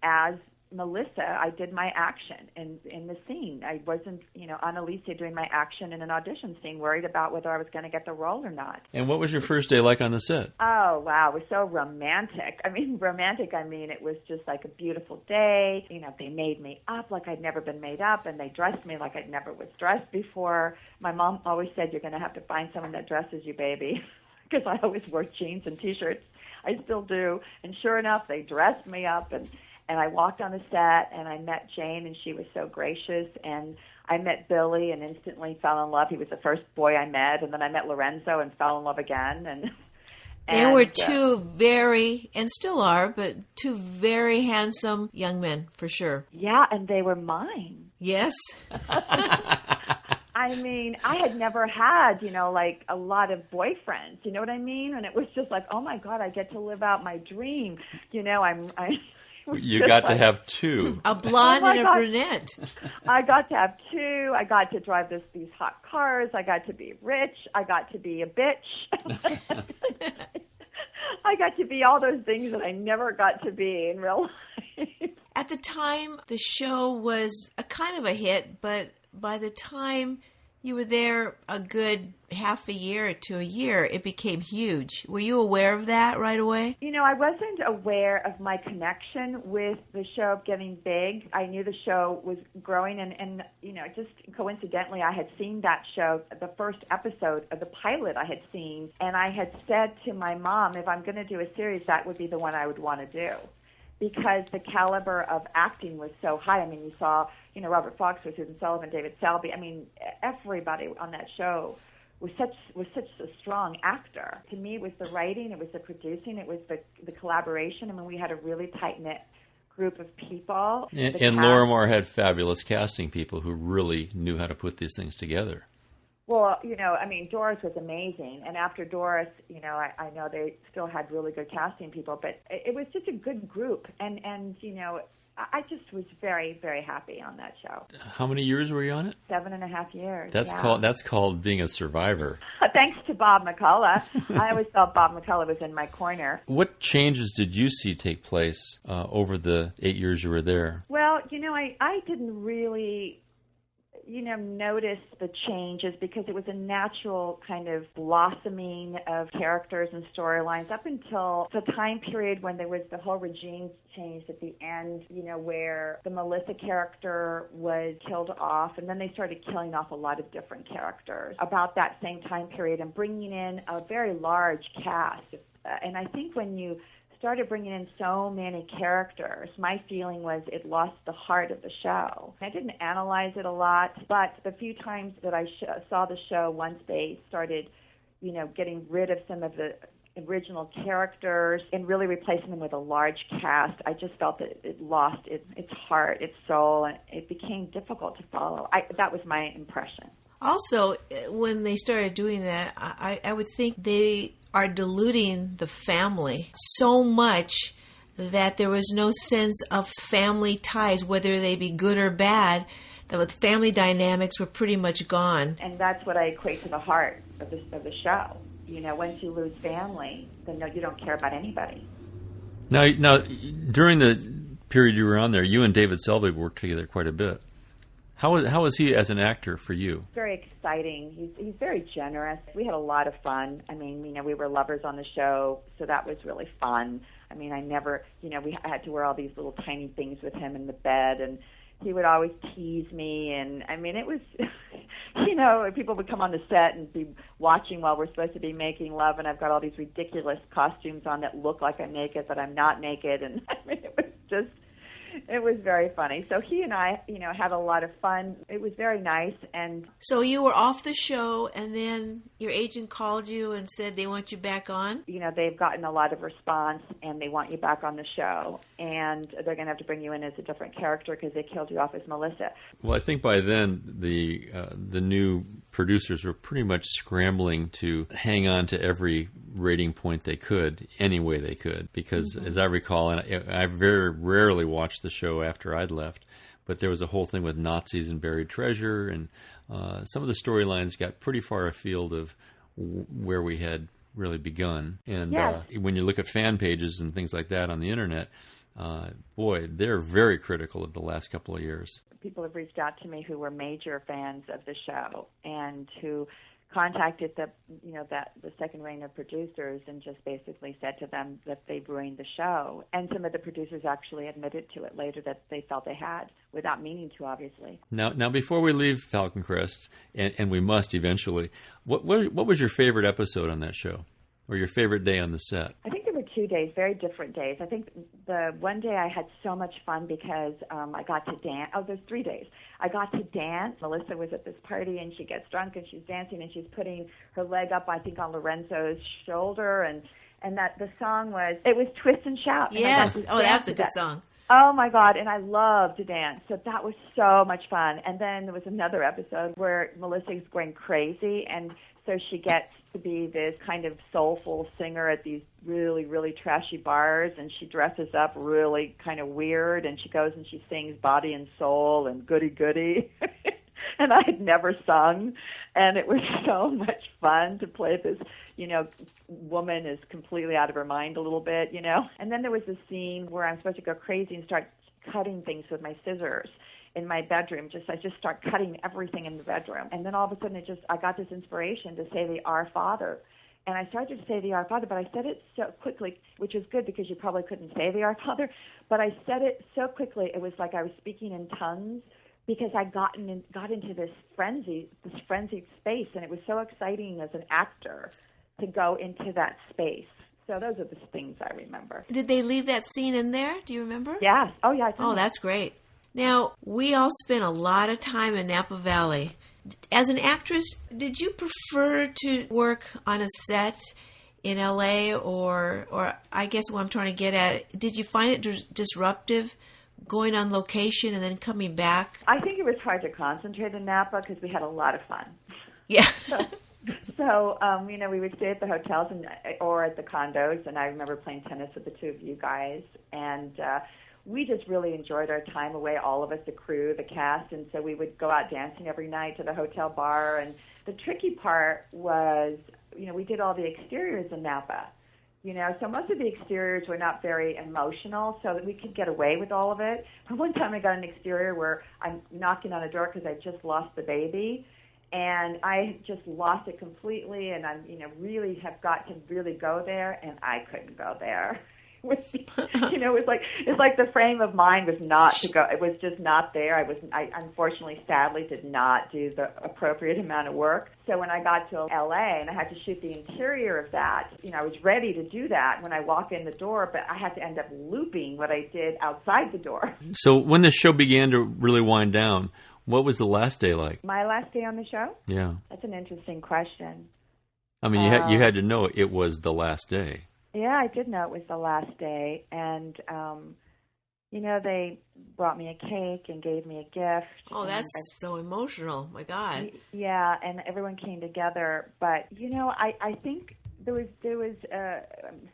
C: as Melissa, I did my action in the scene. I wasn't, Ana Alicia doing my action in an audition scene, worried about whether I was going to get the role or not.
H: And what was your first day like on the set?
C: Oh, wow. It was so romantic. It was just like a beautiful day. They made me up like I'd never been made up, and they dressed me like I'd never was dressed before. My mom always said, you're going to have to find someone that dresses you, baby, because I always wore jeans and T-shirts. I still do. And sure enough, they dressed me up, and I walked on the set, and I met Jane, and she was so gracious, and I met Billy and instantly fell in love. He was the first boy I met, and then I met Lorenzo and fell in love again. And
I: there were two very, and still are, but two very handsome young men, for sure.
C: Yeah, and they were mine.
I: Yes.
C: I had never had, like a lot of boyfriends, you know what I mean? And it was just like, oh my God, I get to live out my dream.
H: You got to have two.
I: A blonde and a brunette.
C: I got to have two. I got to drive these hot cars. I got to be rich. I got to be a bitch. I got to be all those things that I never got to be in real life.
I: At the time, the show was a kind of a hit, but by the time you were there a good half a year to a year, it became huge. Were you aware of that right away?
C: I wasn't aware of my connection with the show getting big. I knew the show was growing, and just coincidentally, I had seen that show, the first episode of the pilot I had seen, and I had said to my mom, if I'm going to do a series, that would be the one I would want to do. Because the caliber of acting was so high. You saw, Robert Foxworth, Susan Sullivan, David Selby. Everybody on that show was such a strong actor. To me, it was the writing, it was the producing, it was the collaboration. We had a really tight-knit group of people.
H: And Laura Moore had fabulous casting people who really knew how to put these things together.
C: Well, Doris was amazing. And after Doris, I know they still had really good casting people, but it was just a good group. And I just was very, very happy on that show.
H: How many years were you on it?
C: 7.5 years.
H: That's called being a survivor.
C: Thanks to Bob McCullough. I always felt Bob McCullough was in my corner.
H: What changes did you see take place over the 8 years you were there?
C: Well, I didn't really... noticed the changes because it was a natural kind of blossoming of characters and storylines up until the time period when there was the whole regime change at the end, where the Melissa character was killed off, and then they started killing off a lot of different characters about that same time period and bringing in a very large cast. And I think when you started bringing in so many characters, my feeling was it lost the heart of the show. I didn't analyze it a lot, but the few times that I saw the show, once they started, getting rid of some of the original characters and really replacing them with a large cast, I just felt that it lost its heart, its soul, and it became difficult to follow. That was my impression.
I: Also, when they started doing that, I would think they are diluting the family so much that there was no sense of family ties, whether they be good or bad. The family dynamics were pretty much gone.
C: And that's what I equate to the heart of the show. Once you lose family, then you don't care about anybody.
H: Now, during the period you were on there, you and David Selby worked together quite a bit. How was he as an actor for you?
C: Very exciting. He's very generous. We had a lot of fun. I mean, we were lovers on the show, so that was really fun. I mean, I had to wear all these little tiny things with him in the bed, and he would always tease me. And I mean, it was, people would come on the set and be watching while we're supposed to be making love, and I've got all these ridiculous costumes on that look like I'm naked, but I'm not naked. And I mean, it was very funny. So he and I, had a lot of fun. It was very nice. And
I: so you were off the show, and then your agent called you and said they want you back on?
C: They've gotten a lot of response, and they want you back on the show. And they're going to have to bring you in as a different character because they killed you off as Melissa.
H: Well, I think by then the new producers were pretty much scrambling to hang on to every rating point they could, any way they could, because as I recall, and I very rarely watched the show after I'd left, but there was a whole thing with Nazis and buried treasure, and some of the storylines got pretty far afield of where we had really begun. And
C: yes.
H: When you look at fan pages and things like that on the internet, boy, they're very critical of the last couple of years.
C: People have reached out to me who were major fans of the show and who contacted the second reign of producers and just basically said to them that they've ruined the show. And some of the producers actually admitted to it later that they felt they had, without meaning to, obviously.
H: Now before we leave Falcon Crest, and we must eventually, what was your favorite episode on that show, or your favorite day on the set?
C: I think there were 2 days, very different days. I think the one day I had so much fun because I got to dance. Oh, there's 3 days. I got to dance. Melissa was at this party, and she gets drunk, and she's dancing, and she's putting her leg up, I think, on Lorenzo's shoulder, and that the song was Twist and Shout.
I: Yes. That's a good song.
C: Oh, my God, and I love to dance, so that was so much fun. And then there was another episode where Melissa's going crazy, and so she gets to be this kind of soulful singer at these really, really trashy bars, and she dresses up really kind of weird, and she goes and she sings Body and Soul and Goody Goody. And I had never sung, and it was so much fun to play this, woman is completely out of her mind a little bit, And then there was this scene where I'm supposed to go crazy and start cutting things with my scissors in my bedroom. I just start cutting everything in the bedroom. And then all of a sudden I got this inspiration to say the Our Father. And I started to say the Our Father, but I said it so quickly, which is good because you probably couldn't say the Our Father, but I said it so quickly it was like I was speaking in tongues because I got into this frenzied space, and it was so exciting as an actor to go into that space. So those are the things I remember.
I: Did they leave that scene in there? Do you remember?
C: Yes. Oh, yeah.
I: Oh, that's great. Now, we all spent a lot of time in Napa Valley. As an actress, did you prefer to work on a set in L.A. or I guess what I'm trying to get at, did you find it disruptive going on location and then coming back?
C: I think it was hard to concentrate in Napa because we had a lot of fun.
I: Yeah.
C: So, we would stay at the hotels or at the condos, and I remember playing tennis with the two of you guys, and we just really enjoyed our time away, all of us, the crew, the cast, and so we would go out dancing every night to the hotel bar. And the tricky part was, we did all the exteriors in Napa, You know, so most of the exteriors were not very emotional, so that we could get away with all of it. But one time I got an exterior where I'm knocking on a door because I just lost the baby, and I just lost it completely, and I'm, really have got to really go there, and I couldn't go there. It's like the frame of mind was not to go. It was just not there. I unfortunately, sadly, did not do the appropriate amount of work. So when I got to LA and I had to shoot the interior of that, I was ready to do that when I walk in the door, but I had to end up looping what I did outside the door.
H: So when the show began to really wind down, what was the last day like?
C: My last day on the show?
H: Yeah.
C: That's an interesting question.
H: I mean, you had to know it was the last day.
C: Yeah, I did know it was the last day, and they brought me a cake and gave me a gift.
I: Oh, that's so emotional! My God.
C: Yeah, and everyone came together, but I think there was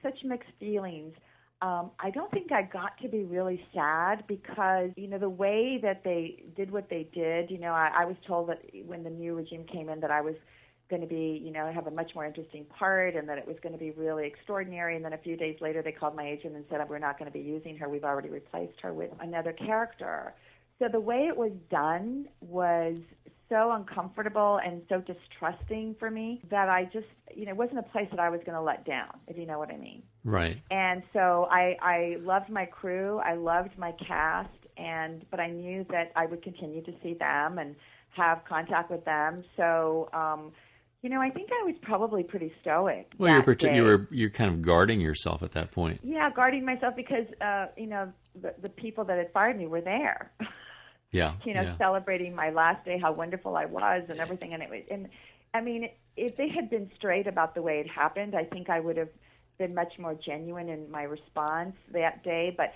C: such mixed feelings. I don't think I got to be really sad because the way that they did what they did. I was told that when the new regime came in that I was going to be, have a much more interesting part and that it was going to be really extraordinary. And then a few days later, they called my agent and said, we're not going to be using her. We've already replaced her with another character. So the way it was done was so uncomfortable and so distrusting for me that I just, it wasn't a place that I was going to let down, if you know what I mean.
H: Right.
C: And so I loved my crew. I loved my cast. But I knew that I would continue to see them and have contact with them. So, I think I was probably pretty stoic.
H: Well, you're kind of guarding yourself at that point.
C: Yeah, guarding myself because the people that had fired me were there.
H: Yeah.
C: Celebrating my last day, how wonderful I was, and everything. And I mean, if they had been straight about the way it happened, I think I would have been much more genuine in my response that day. But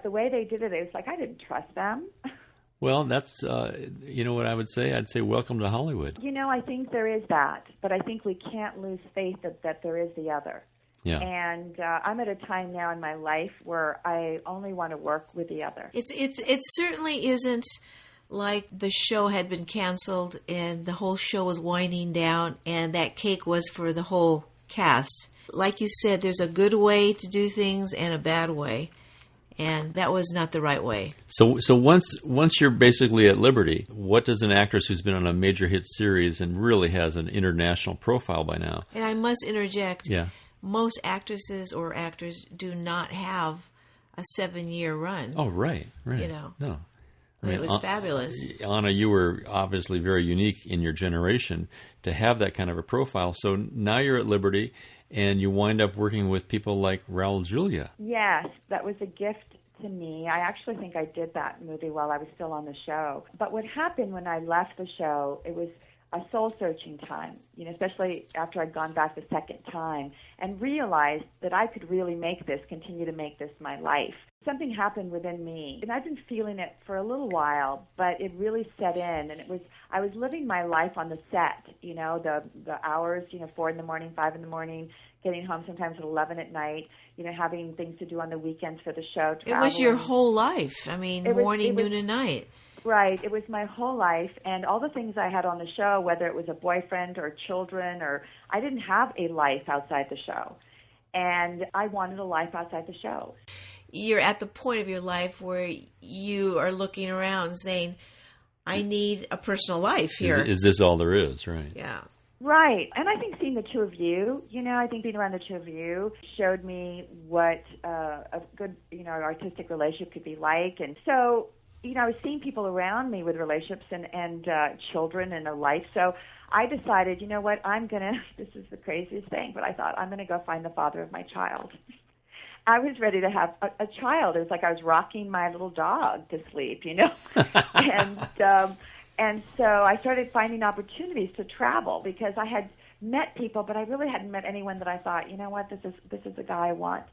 C: the way they did it was like I didn't trust them.
H: Well, that's, what I would say? I'd say welcome to Hollywood.
C: I think there is that, but I think we can't lose faith that there is the other.
H: Yeah.
C: And I'm at a time now in my life where I only want to work with the other.
I: It certainly isn't like the show had been canceled and the whole show was winding down and that cake was for the whole cast. Like you said, there's a good way to do things and a bad way. And that was not the right way.
H: So once you're basically at liberty, what does an actress who's been on a major hit series and really has an international profile by now?
I: And I must interject.
H: Yeah.
I: Most actresses or actors do not have a 7-year run.
H: Oh, right. No.
I: It was fabulous.
H: Ana, you were obviously very unique in your generation to have that kind of a profile. So now you're at liberty. And you wind up working with people like Raul Julia.
C: Yes, that was a gift to me. I actually think I did that movie while I was still on the show. But what happened when I left the show, it was a soul-searching time, especially after I'd gone back the second time and realized that I could really continue to make this my life. Something happened within me, and I've been feeling it for a little while, but it really set in, and I was living my life on the set, the hours, 4 in the morning, 5 in the morning, getting home sometimes at 11 at night, having things to do on the weekends for the show. Traveling.
I: It was your whole life. I mean, morning, noon, and night.
C: Right. It was my whole life, and all the things I had on the show, whether it was a boyfriend or children, or I didn't have a life outside the show, and I wanted a life outside the show.
I: You're at the point of your life where you are looking around saying, I need a personal life here.
H: Is this all there is, right?
I: Yeah.
C: Right. And I think seeing the two of you, I think being around the two of you showed me what a good, artistic relationship could be like. And so, I was seeing people around me with relationships and children and a life. So I decided, this is the craziest thing, but I thought I'm going to go find the father of my child. I was ready to have a child. It was like I was rocking my little dog to sleep, and so I started finding opportunities to travel because I had met people, but I really hadn't met anyone that I thought, this is the guy I want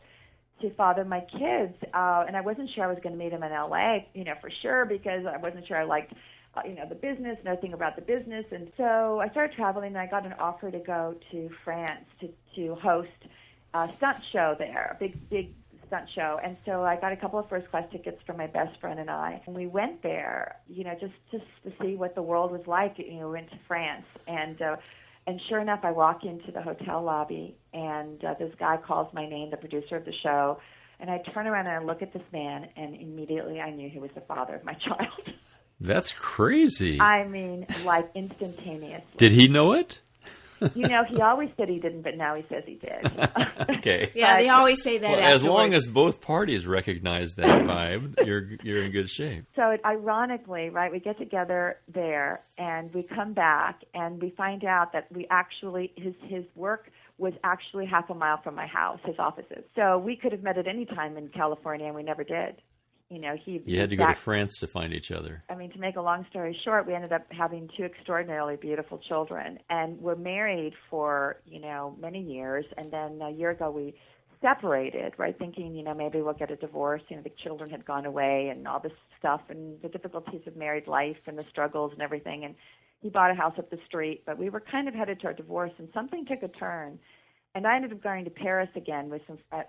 C: to father my kids. And I wasn't sure I was going to meet him in L.A., for sure, because I wasn't sure I liked, the business, nothing about the business. And so I started traveling, and I got an offer to go to France to host a stunt show there, a big stunt show. And so I got a couple of first-class tickets for my best friend and I. And we went there, just to see what the world was like. We went to France. And And sure enough, I walk into the hotel lobby, and this guy calls my name, the producer of the show, and I turn around and I look at this man, and immediately I knew he was the father of my child.
H: That's crazy.
C: I mean, like instantaneously.
H: Did he know it?
C: You know, he always said he didn't, but now he says he did.
H: Okay.
I: Yeah, they always say that afterwards.
H: As long as both parties recognize that vibe, you're in good shape.
C: So ironically, right, we get together there, and we come back, and we find out that we actually, his work was actually half a mile from my house, his offices. So we could have met at any time in California, and we never did. You know,
H: you had to go to France to find each other.
C: I mean, to make a long story short, we ended up having 2 extraordinarily beautiful children, and we're married for, you know, many years. And then a year ago, we separated, right, thinking, you know, maybe we'll get a divorce. You know, the children had gone away and all this stuff and the difficulties of married life and the struggles and everything. And he bought a house up the street, but we were kind of headed toward divorce, and something took a turn. And I ended up going to Paris again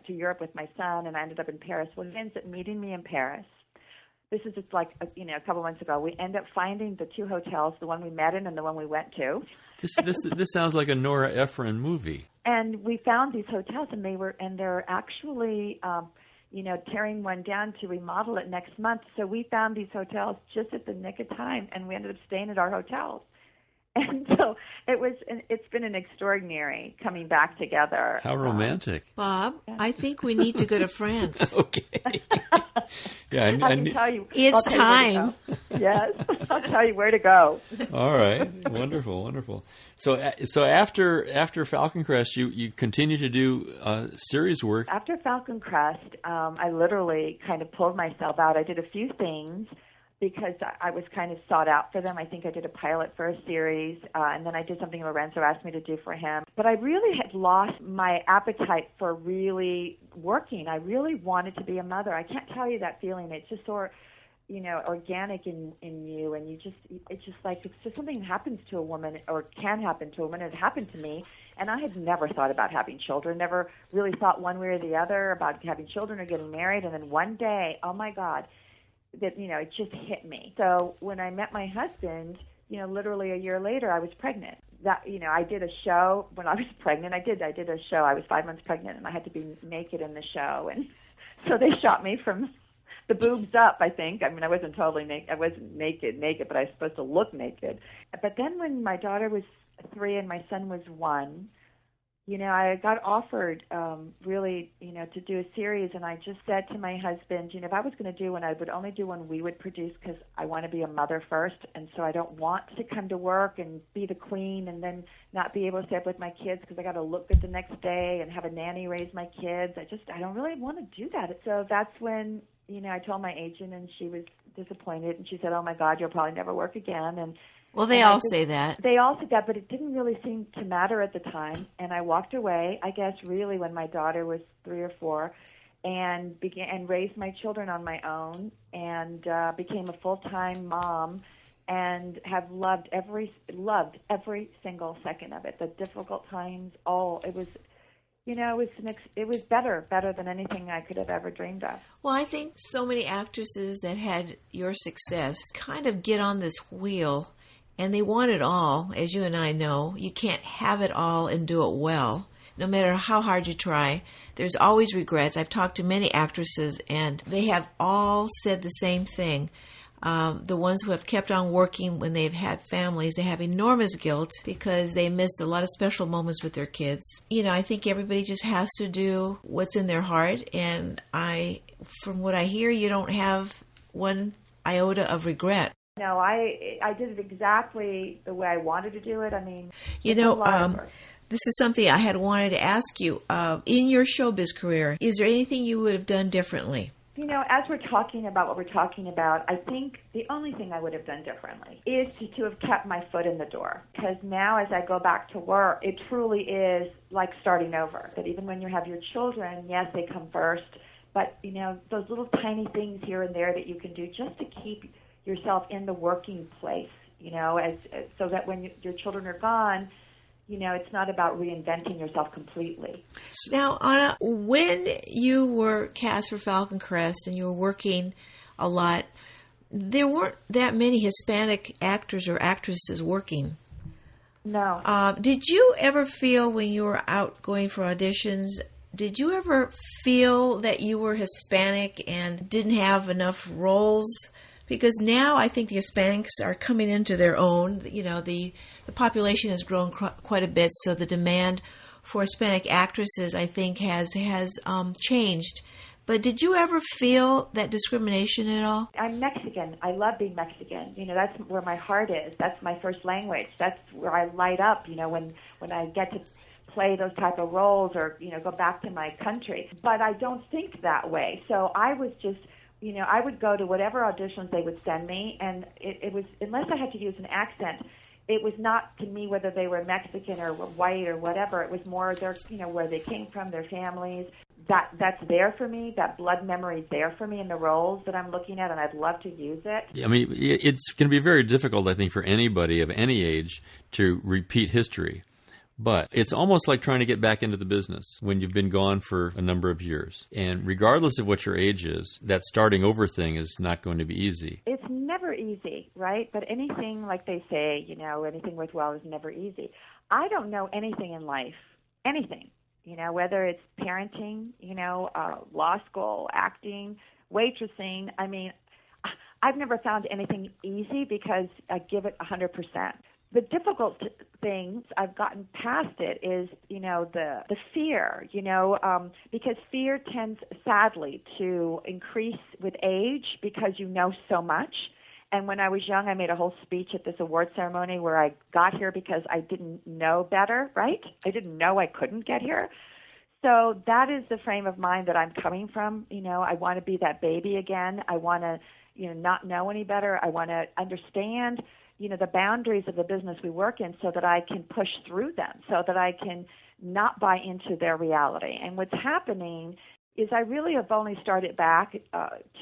C: to Europe with my son, and I ended up in Paris. Well, he ends up meeting me in Paris. This is just like, a couple months ago. We end up finding the 2 hotels, the one we met in and the one we went to.
H: This sounds like a Nora Ephron movie.
C: And we found these hotels, and they're actually, tearing one down to remodel it next month. So we found these hotels just at the nick of time, and we ended up staying at our hotels. And so it's been an extraordinary coming back together.
H: How romantic.
I: Bob, I think we need to go to France.
H: Okay. Yeah,
C: I can tell you.
I: It's time.
C: Yes, I'll tell you where to go.
H: All right. Wonderful, wonderful. So after Falcon Crest, you continue to do series work.
C: After Falcon Crest, I literally kind of pulled myself out. I did a few things because I was kind of sought out for them. I think I did a pilot for a series, and then I did something Lorenzo asked me to do for him. But I really had lost my appetite for really working. I really wanted to be a mother. I can't tell you that feeling. It's just so, organic in you, and it's just something that happens to a woman or can happen to a woman. It happened to me, and I had never thought about having children, never really thought one way or the other about having children or getting married. And then one day, oh my God, that, it just hit me. So when I met my husband, literally a year later, I was pregnant. That, I did a show when I was pregnant. I did a show. I was 5 months pregnant, and I had to be naked in the show. And so they shot me from the boobs up, I think. I mean, I wasn't totally naked. I wasn't naked, but I was supposed to look naked. But then when my daughter was 3 and my son was 1, I got offered really, to do a series, and I just said to my husband, if I was going to do one, I would only do one we would produce because I want to be a mother first, and so I don't want to come to work and be the queen and then not be able to stay up with my kids because I got to look good the next day and have a nanny raise my kids. I don't really want to do that. So that's when, I told my agent, and she was disappointed, and she said, oh, my God, you'll probably never work again. And
I: well, they all say that.
C: They all said that, but it didn't really seem to matter at the time. And I walked away, I guess, really when my daughter was 3 or 4, and raised my children on my own, and became a full-time mom, and have loved every single second of it. The difficult times, it was. It was better than anything I could have ever dreamed of.
I: Well, I think so many actresses that had your success kind of get on this wheel, and they want it all. As you and I know, you can't have it all and do it well. No matter how hard you try, there's always regrets. I've talked to many actresses, and they have all said the same thing. The ones who have kept on working when they've had families, they have enormous guilt because they missed a lot of special moments with their kids. I think everybody just has to do what's in their heart. And from what I hear, you don't have one iota of regret.
C: No, I did it exactly the way I wanted to do it. I mean,
I: this is something I had wanted to ask you. In your showbiz career, is there anything you would have done differently?
C: As we're talking about what we're talking about, I think the only thing I would have done differently is to have kept my foot in the door. Because now as I go back to work, it truly is like starting over. That even when you have your children, yes, they come first. But, those little tiny things here and there that you can do just to keep yourself in the working place, so that when your children are gone, it's not about reinventing yourself completely.
I: Now, Ana, when you were cast for Falcon Crest and you were working a lot, there weren't that many Hispanic actors or actresses working.
C: No.
I: Did you ever feel when you were out going for auditions, did you ever feel that you were Hispanic and didn't have enough roles? Because now I think the Hispanics are coming into their own. You know, the population has grown quite a bit, so the demand for Hispanic actresses, I think, has changed. But did you ever feel that discrimination at all?
C: I'm Mexican. I love being Mexican. You know, that's where my heart is. That's my first language. That's where I light up, you know, when I get to play those type of roles or, you know, go back to my country. But I don't think that way. So I was just, you know, I would go to whatever auditions they would send me, and it was, unless I had to use an accent, it was not to me whether they were Mexican or were white or whatever. It was more their, you know, where they came from, their families. That's there for me. That blood memory is there for me in the roles that I'm looking at, and I'd love to use it.
H: I mean, it's going to be very difficult, I think, for anybody of any age to repeat history. But it's almost like trying to get back into the business when you've been gone for a number of years. And regardless of what your age is, that starting over thing is not going to be easy.
C: It's never easy, right? But anything, like they say, you know, anything worthwhile is never easy. I don't know anything in life, anything. You know, whether it's parenting, you know, law school, acting, waitressing. I mean, I've never found anything easy because I give it 100%. The difficult things, I've gotten past it, is, you know, the fear, you know, because fear tends, sadly, to increase with age because you know so much. And when I was young, I made a whole speech at this award ceremony where I got here because I didn't know better, right? I didn't know I couldn't get here. So that is the frame of mind that I'm coming from. You know, I want to be that baby again. I want to, you know, not know any better. I want to understand, you know, the boundaries of the business we work in so that I can push through them, so that I can not buy into their reality. And what's happening is I really have only started back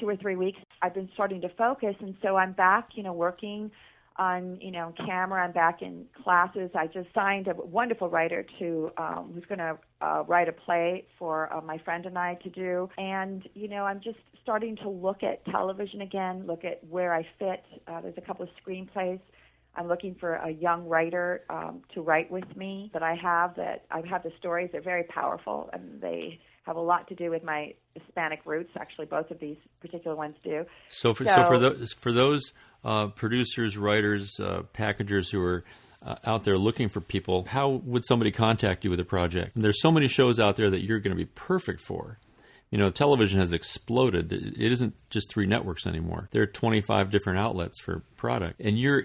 C: 2 or 3 weeks. I've been starting to focus, and so I'm back, you know, working on, you know, camera. I'm back in classes. I just signed a wonderful writer to who's going to write a play for my friend and I to do. And, you know, I'm just starting to look at television again, look at where I fit. There's a couple of screenplays. I'm looking for a young writer to write with me that I have the stories. They're very powerful, and they have a lot to do with my Hispanic roots. Actually, both of these particular ones do.
H: So for those producers, writers, packagers who are out there looking for people, how would somebody contact you with a project? And there's so many shows out there that you're going to be perfect for. You know, television has exploded. It isn't just 3 networks anymore. There are 25 different outlets for product, and you're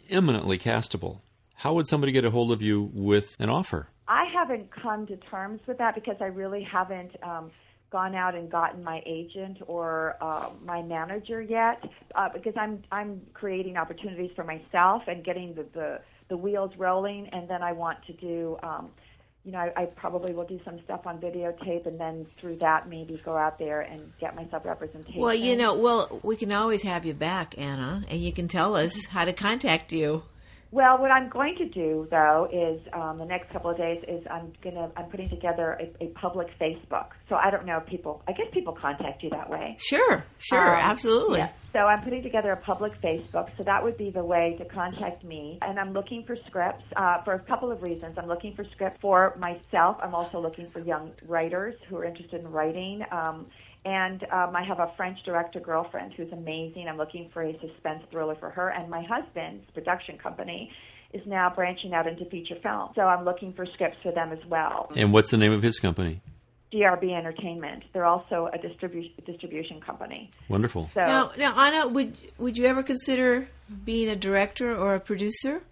H: eminently castable. How would somebody get a hold of you with an offer?
C: I haven't come to terms with that because I really haven't gone out and gotten my agent or my manager yet, because I'm creating opportunities for myself and getting the wheels rolling, and then I want to do, you know, I probably will do some stuff on videotape, and then through that maybe go out there and get myself representation.
I: Well, you know, we can always have you back, Anna, and you can tell us how to contact you.
C: Well, what I'm going to do, though, is the next couple of days is I'm putting together a public Facebook. So I don't know if people, I guess people contact you that way.
I: Sure, absolutely.
C: Yeah. So I'm putting together a public Facebook. So that would be the way to contact me. And I'm looking for scripts for a couple of reasons. I'm looking for scripts for myself. I'm also looking for young writers who are interested in writing. And I have a French director girlfriend who's amazing. I'm looking for a suspense thriller for her. And my husband's production company is now branching out into feature film. So I'm looking for scripts for them as well.
H: And what's the name of his company?
C: GRB Entertainment. They're also a distribution company.
H: Wonderful.
C: So,
I: now, Anna, would you ever consider being a director or a producer?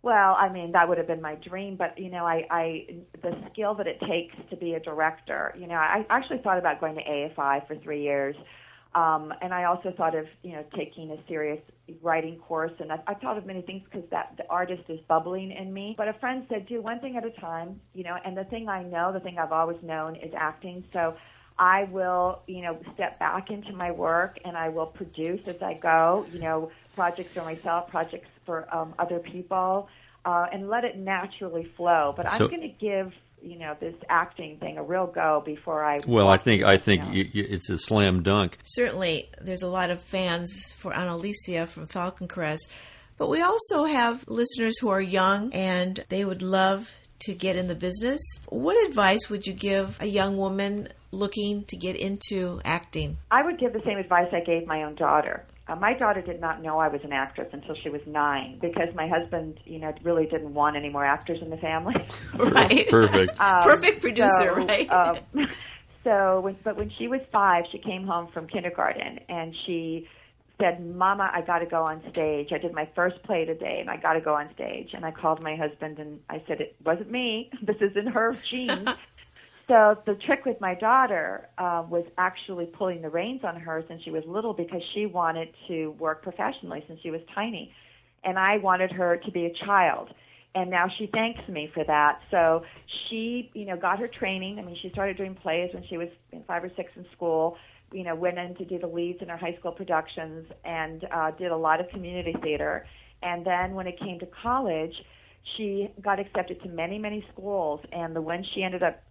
C: Well, I mean, that would have been my dream, but, you know, the skill that it takes to be a director, you know, I actually thought about going to AFI for 3 years, and I also thought of, you know, taking a serious writing course, and I thought of many things because the artist is bubbling in me. But a friend said, do one thing at a time, you know, and the thing I've always known is acting, so I will, you know, step back into my work, and I will produce as I go, you know, projects for myself, projects for other people, and let it naturally flow. But I'm going to give, you know, this acting thing a real go before I...
H: Well, I think it's a slam dunk.
I: Certainly, there's a lot of fans for Ana Alicia from Falcon Crest. But we also have listeners who are young and they would love to get in the business. What advice would you give a young woman looking to get into acting?
C: I would give the same advice I gave my own daughter. My daughter did not know I was an actress until she was 9 because my husband, really didn't want any more actors in the family.
I: Right.
H: Perfect.
I: Perfect producer, right?
C: But when she was 5, she came home from kindergarten and she said, "Mama, I got to go on stage. I did my first play today, and I got to go on stage." And I called my husband, and I said, "It wasn't me. This is in her genes." So the trick with my daughter was actually pulling the reins on her since she was little because she wanted to work professionally since she was tiny. And I wanted her to be a child. And now she thanks me for that. So she, got her training. I mean, she started doing plays when she was 5 or 6 in school. Went in to do the leads in our high school productions and did a lot of community theater. And then when it came to college, she got accepted to many, many schools. And the one she ended up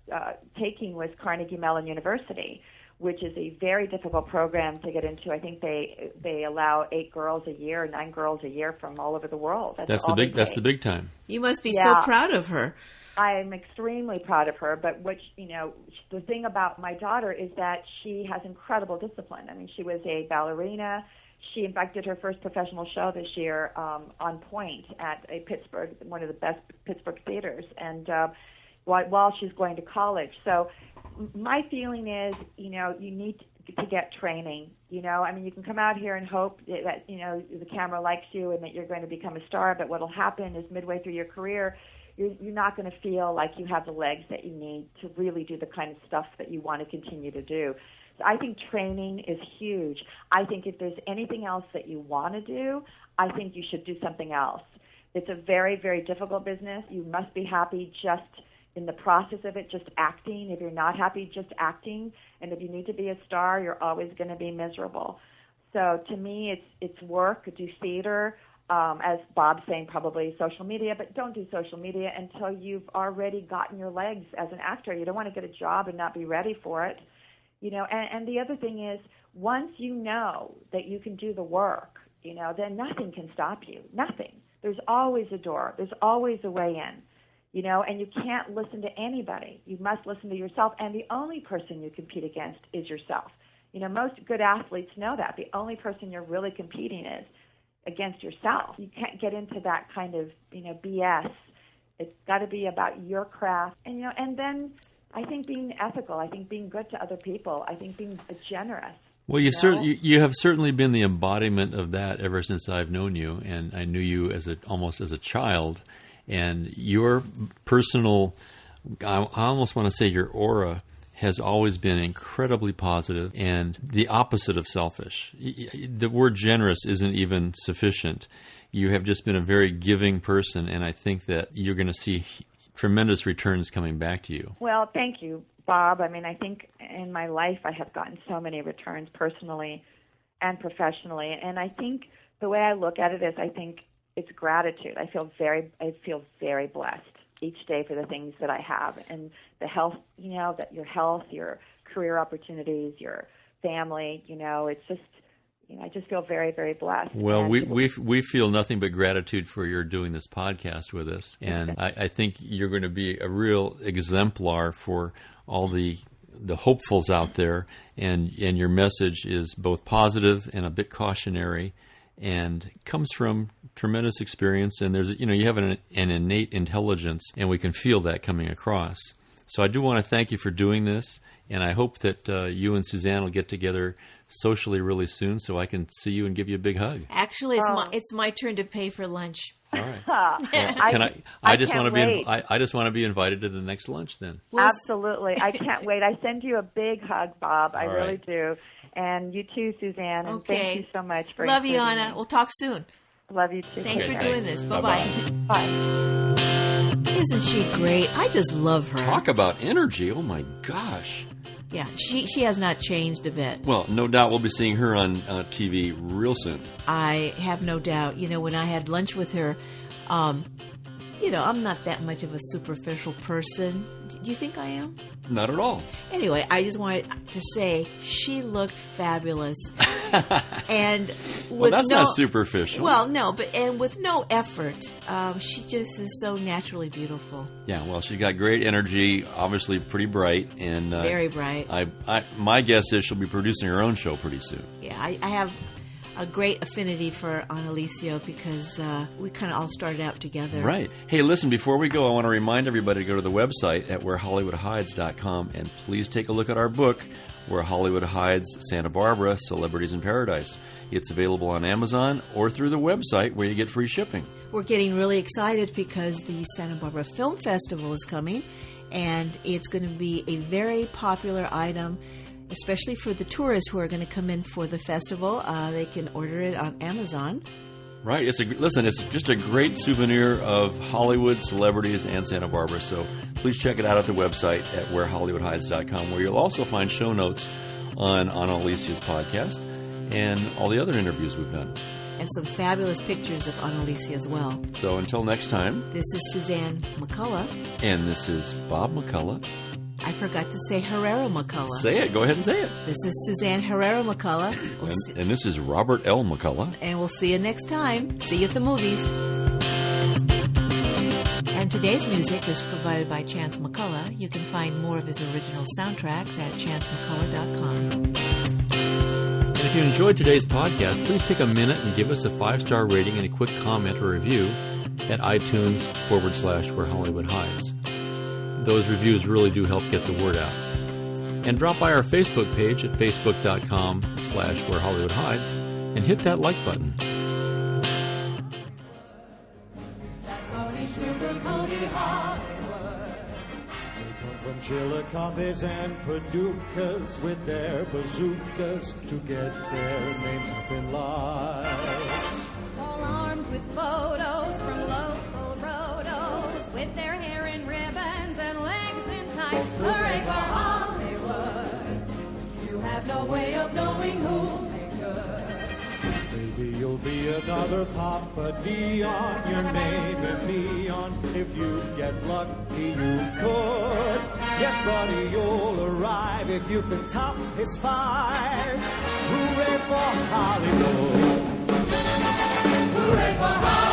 C: taking was Carnegie Mellon University, which is a very difficult program to get into. I think they allow 8 girls a year, 9 girls a year from all over the world. That's the
H: big time.
I: You must be so proud of her.
C: I'm extremely proud of her, but the thing about my daughter is that she has incredible discipline. I mean, she was a ballerina. She, in fact, did her first professional show this year on Point at a Pittsburgh, one of the best Pittsburgh theaters, and while she's going to college. So my feeling is, you need to get training. I mean, you can come out here and hope that, the camera likes you and that you're going to become a star, but what will happen is midway through your career, you're not going to feel like you have the legs that you need to really do the kind of stuff that you want to continue to do. So I think training is huge. I think if there's anything else that you want to do, I think you should do something else. It's a very, very difficult business. You must be happy just in the process of it, just acting. If you're not happy just acting, and if you need to be a star, you're always going to be miserable. So to me, it's work, do theater, as Bob's saying, probably social media, but don't do social media until you've already gotten your legs as an actor. You don't want to get a job and not be ready for it. And the other thing is, once you know that you can do the work, then nothing can stop you. Nothing. There's always a door. There's always a way in, and you can't listen to anybody. You must listen to yourself, and the only person you compete against is yourself. Most good athletes know that. The only person you're really competing is against yourself. You can't get into that kind of, BS. It's got to be about your craft. And then I think being ethical, I think being good to other people, I think being generous.
H: Well, you have certainly been the embodiment of that ever since I've known you, and I knew you almost as a child. And your personal, I almost want to say your aura, has always been incredibly positive and the opposite of selfish. The word generous isn't even sufficient. You have just been a very giving person, and I think that you're going to see tremendous returns coming back to you.
C: Well, thank you, Bob. I mean, I think in my life I have gotten so many returns personally and professionally, and I think the way I look at it is I think it's gratitude. I feel very blessed each day for the things that I have, and the health, that your health, your career opportunities, your family, it's just, I just feel very, very blessed.
H: Well, we feel nothing but gratitude for your doing this podcast with us, and I think you're going to be a real exemplar for all the hopefuls out there, and your message is both positive and a bit cautionary, and comes from tremendous experience, and there's you have an innate intelligence, and we can feel that coming across. So I do want to thank you for doing this, and I hope that you and Suzanne will get together socially really soon, so I can see you and give you a big hug.
I: Actually, it's my turn to pay for lunch.
H: All right. Well, I just want to be invited to the next lunch then.
C: Absolutely, I can't wait. I send you a big hug, Bob. I really do, and you too, Suzanne. And thank you so much for.
I: Love you, Ana. We'll talk soon.
C: Love you too.
I: Thanks for doing this. Bye-bye.
C: Bye.
I: Isn't she great? I just love her.
H: Talk about energy. Oh, my gosh.
I: Yeah, she has not changed a bit.
H: Well, no doubt we'll be seeing her on TV real soon.
I: I have no doubt. When I had lunch with her, I'm not that much of a superficial person. Do you think I am?
H: Not at all.
I: Anyway, I just wanted to say she looked fabulous. And
H: well, that's not superficial.
I: Well, no, and with no effort. She just is so naturally beautiful.
H: Yeah, well, she's got great energy, obviously pretty bright. And
I: very bright.
H: My guess is she'll be producing her own show pretty soon.
I: Yeah, I have a great affinity for Ana Alicia because we kind of all started out together.
H: Right. Hey, listen, before we go, I want to remind everybody to go to the website at wherehollywoodhides.com and please take a look at our book, Where Hollywood Hides, Santa Barbara, Celebrities in Paradise. It's available on Amazon or through the website where you get free shipping.
I: We're getting really excited because the Santa Barbara Film Festival is coming, and it's going to be a very popular item, especially for the tourists who are going to come in for the festival. They can order it on Amazon.
H: Right. It's just a great souvenir of Hollywood, celebrities, and Santa Barbara. So please check it out at the website at wherehollywoodhides.com, where you'll also find show notes on Ana Alicia's podcast and all the other interviews we've done.
I: And some fabulous pictures of Ana Alicia as well.
H: So until next time.
I: This is Suzanne McCullough.
H: And this is Bob McCullough.
I: I forgot to say Herrera McCullough.
H: Say it. Go ahead and say it.
I: This is Suzanne Herrera McCullough.
H: And this is Robert L. McCullough.
I: And we'll see you next time. See you at the movies. And today's music is provided by Chance McCullough. You can find more of his original soundtracks at chancemccullough.com.
H: And if you enjoyed today's podcast, please take a minute and give us a 5-star rating and a quick comment or review at iTunes/Where Hollywood Hides. Those reviews really do help get the word out. And drop by our Facebook page at facebook.com/Where Hollywood Hides and hit that like button.
A: From Chillicotes and Paducas with their bazookas to get their names up in lights.
B: All armed with photos from local rotos, with their hair in ribbons and legs in tights. Hooray for Hollywood! You have no way of knowing who'll make good.
A: Maybe you'll be another Papa Dion, your name in neon. If you get lucky, you could. Yes, buddy, you'll arrive if you can top his 5. Hooray for Hollywood!
B: Hooray for Hollywood!